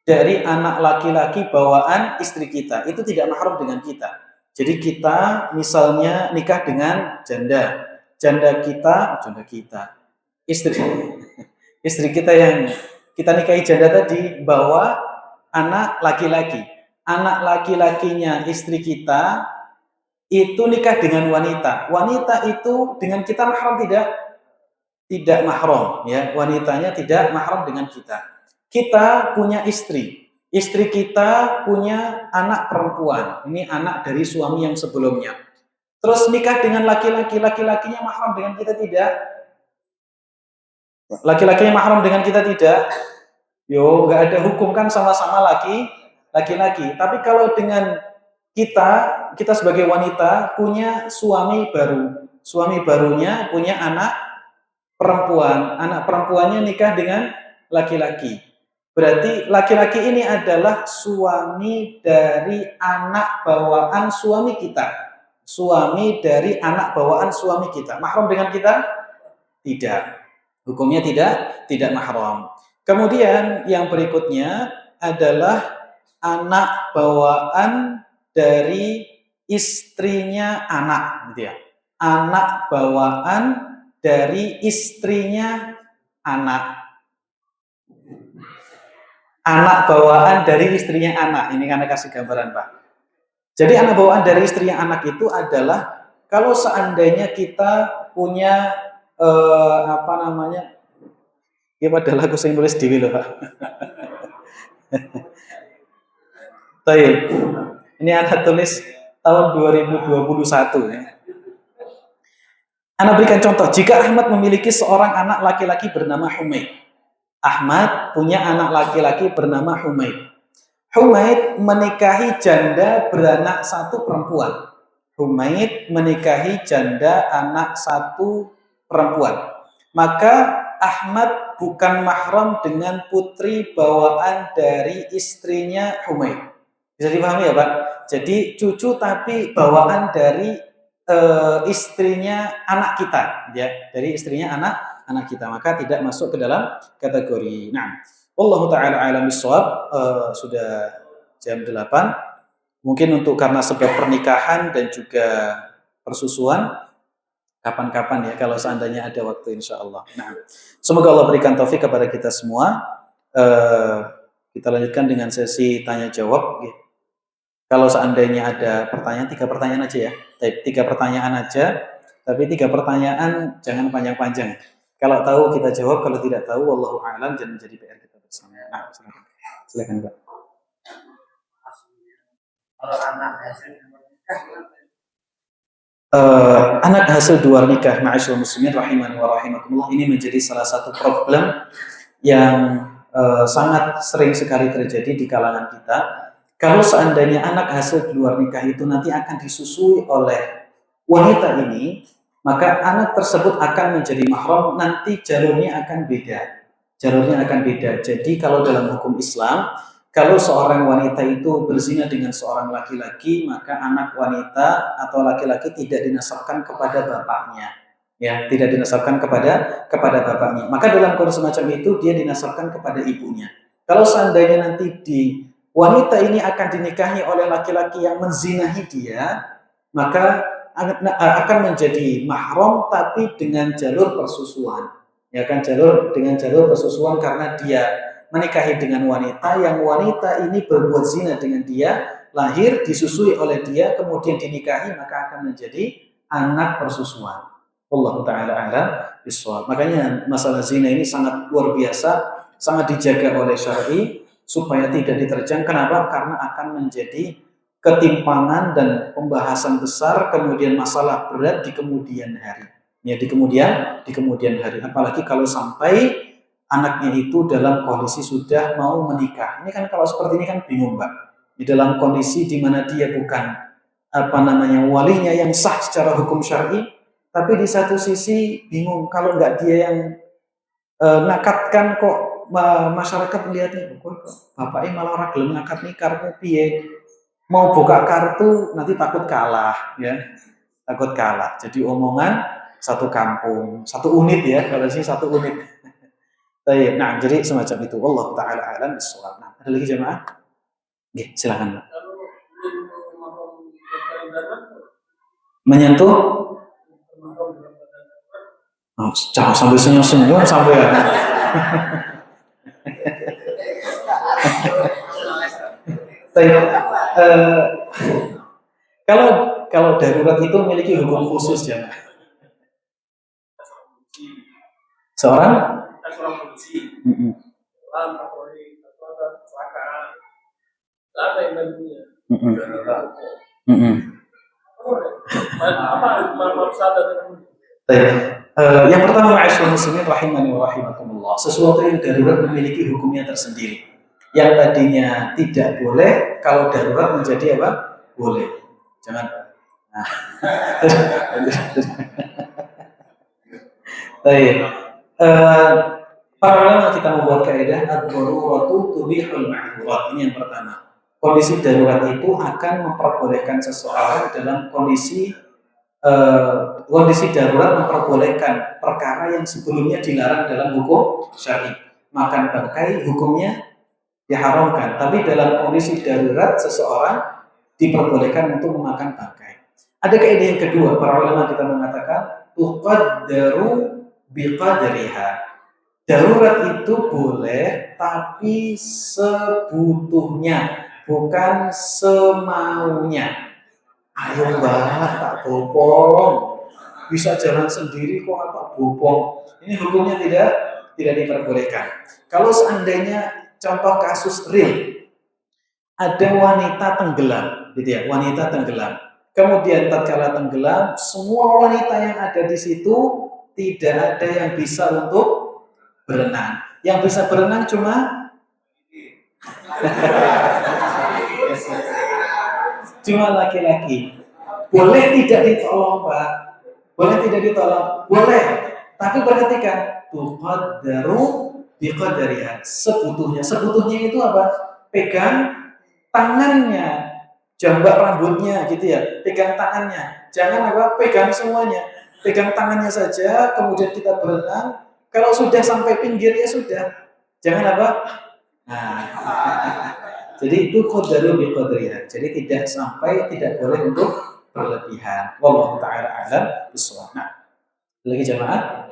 [SPEAKER 1] dari anak laki-laki bawaan istri kita, itu tidak mahram dengan kita. Jadi kita misalnya nikah dengan janda kita, istri kita yang kita nikahi janda tadi bawa anak laki-laki. Anak laki-lakinya istri kita itu nikah dengan wanita. Wanita itu dengan kita mahram tidak? Tidak mahram, ya. Wanitanya tidak mahram dengan kita. Kita punya istri. Istri kita punya anak perempuan. Ini anak dari suami yang sebelumnya. Terus nikah dengan laki-laki, laki-lakinya mahram dengan kita tidak? Laki-lakinya mahram dengan kita tidak? Yo, nggak ada hukum kan sama-sama laki-laki. Tapi kalau dengan kita sebagai wanita punya suami baru. Suami barunya punya anak perempuan. Anak perempuannya nikah dengan laki-laki. Berarti laki-laki ini adalah suami dari anak bawaan suami kita. Suami dari anak bawaan suami kita. Mahram dengan kita? Tidak. Hukumnya tidak mahram. Kemudian yang berikutnya adalah anak bawaan dari istrinya anak, gitu ya. Anak bawaan dari istrinya anak. Anak bawaan dari istrinya anak. Ini karena kasih gambaran, Pak. Jadi anak bawaan dari istrinya anak itu adalah kalau seandainya kita punya ya padahal aku sering nulis dewi loh, Pak. Baik. Ini anak tulis tahun 2021 ya. Anak berikan contoh, jika Ahmad memiliki seorang anak laki-laki bernama Humaid. Ahmad punya anak laki-laki bernama Humaid. Humaid menikahi janda beranak satu perempuan. Humaid menikahi janda anak satu perempuan. Maka Ahmad bukan mahram dengan putri bawaan dari istrinya Humaid. Bisa dipahami ya Pak? Jadi cucu tapi bawaan dari istrinya anak kita, ya, dari istrinya anak kita, maka tidak masuk ke dalam kategori. Nah, wallahu taala alam bissawab. Sudah jam 8. Mungkin karena sebab pernikahan dan juga persusuan, kapan-kapan ya kalau seandainya ada waktu insyaallah. Nah, semoga Allah berikan taufik kepada kita semua. Kita lanjutkan dengan sesi tanya jawab. Kalau seandainya ada pertanyaan, 3 pertanyaan aja ya. 3 pertanyaan aja, tapi 3 pertanyaan jangan panjang-panjang. Kalau tahu kita jawab, kalau tidak tahu wallahu a'lam, jangan menjadi PR kita bersama. Nah, silakan Pak. Anak hasil dua nikah, ma'asyiral muslimin rahimani wa rahimakumullah, ini menjadi salah satu problem yang sangat sering sekali terjadi di kalangan kita. Kalau seandainya anak hasil di luar nikah itu nanti akan disusui oleh wanita ini, maka anak tersebut akan menjadi mahram, nanti jalurnya akan beda. Jadi kalau dalam hukum Islam, kalau seorang wanita itu berzina dengan seorang laki-laki, maka anak wanita atau laki-laki tidak dinasabkan kepada bapaknya. Ya, tidak dinasabkan kepada bapaknya. Maka dalam kondisi semacam itu dia dinasabkan kepada ibunya. Kalau seandainya nanti wanita ini akan dinikahi oleh laki-laki yang menzinahi dia, maka akan menjadi mahram tapi dengan jalur persusuan. Ya kan, dengan jalur persusuan karena dia menikahi dengan wanita yang wanita ini berbuat zina dengan dia, lahir, disusui oleh dia, kemudian dinikahi, maka akan menjadi anak persusuan. Allah Ta'ala a'lam bishawab. Makanya masalah zina ini sangat luar biasa, sangat dijaga oleh syar'i supaya tidak diterjang. Kenapa? Karena akan menjadi ketimpangan dan pembahasan besar, kemudian masalah berat di kemudian hari. Ya, di kemudian hari. Apalagi kalau sampai anaknya itu dalam kondisi sudah mau menikah. Ini kan kalau seperti ini kan bingung, Mbak. Di dalam kondisi di mana dia bukan walinya yang sah secara hukum syar'i, tapi di satu sisi bingung kalau nggak dia yang ngakatkan, kok masyarakat melihatnya kok bapaknya malah orang gelem ngakat nih kartu piye, mau buka kartu nanti takut kalah, ya, takut kalah. Jadi omongan satu kampung, satu unit ya, kalau sih satu unit. Nah, jadi semacam itu. Allah Ta'ala a'lam bishawab. Nah, ada lagi jemaah? Oke, silakan. Menyentuh? Oh, jangan sampai senyum-senyum sampai ya. Baik, eh, kalau kalau darurat itu memiliki hukum khusus ya, seorang. Mm-mm. Mm-mm. Mm-mm. Baik. Yang pertama, ma'asyiral muslimin rahimani wa rahimakumullah, sesuatu yang darurat memiliki hukumnya tersendiri. Yang tadinya tidak boleh, kalau darurat menjadi apa? Boleh. Jangan. Nah. Baik. Para ulama kita membuat kaidah ad-daruratu tubihul mahdurat. Ini yang pertama. Kondisi darurat itu akan memperbolehkan seseorang dalam kondisi darurat memperbolehkan perkara yang sebelumnya dilarang dalam hukum syar'i. Makan bangkai hukumnya diharamkan, tapi dalam kondisi darurat seseorang diperbolehkan untuk memakan bangkai. Ada kaidah yang kedua, para ulama kita mengatakan tuqaddaru biqadriha. Darurat itu boleh tapi sebutuhnya, bukan semaunya. Ayo mbak, tak bopong. Bisa jalan sendiri kok apa bopong. Ini hukumnya tidak diperbolehkan. Kalau seandainya contoh kasus real, ada wanita tenggelam, gitu ya, wanita tenggelam. Kemudian tatkala tenggelam, semua wanita yang ada di situ tidak ada yang bisa untuk berenang. Yang bisa berenang cuma laki-laki. Boleh tidak ditolong, Pak? Boleh tidak ditolong? Boleh. Tapi perhatikan, tuqaddaru biqadariha. Sebutuhnya. Sebutuhnya itu apa? Pegang tangannya, jambak rambutnya gitu ya. Pegang tangannya. Jangan apa? Pegang semuanya. Pegang tangannya saja, kemudian kita berenang. Kalau sudah sampai pinggir ya sudah. Jangan apa? Nah, jadi itu qadaru bi qadriha. Jadi tidak boleh untuk berlebihan. Wallahu taala a'lam bishawab. Nah, lagi jamaah,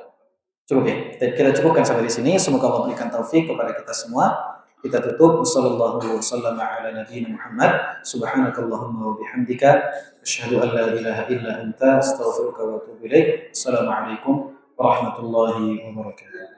[SPEAKER 1] cukup ya. Kita cukupkan sampai di sini. Semoga Allah berikan taufik kepada kita semua. Kita tutup. Wassallallahu wasallam ala nabiyyina Muhammad. Subhanakallahumma wa bihamdika asyhadu an la ilaha illa anta astaghfiruka wa atubu ilaik. Assalamualaikum warahmatullahi wabarakatuh.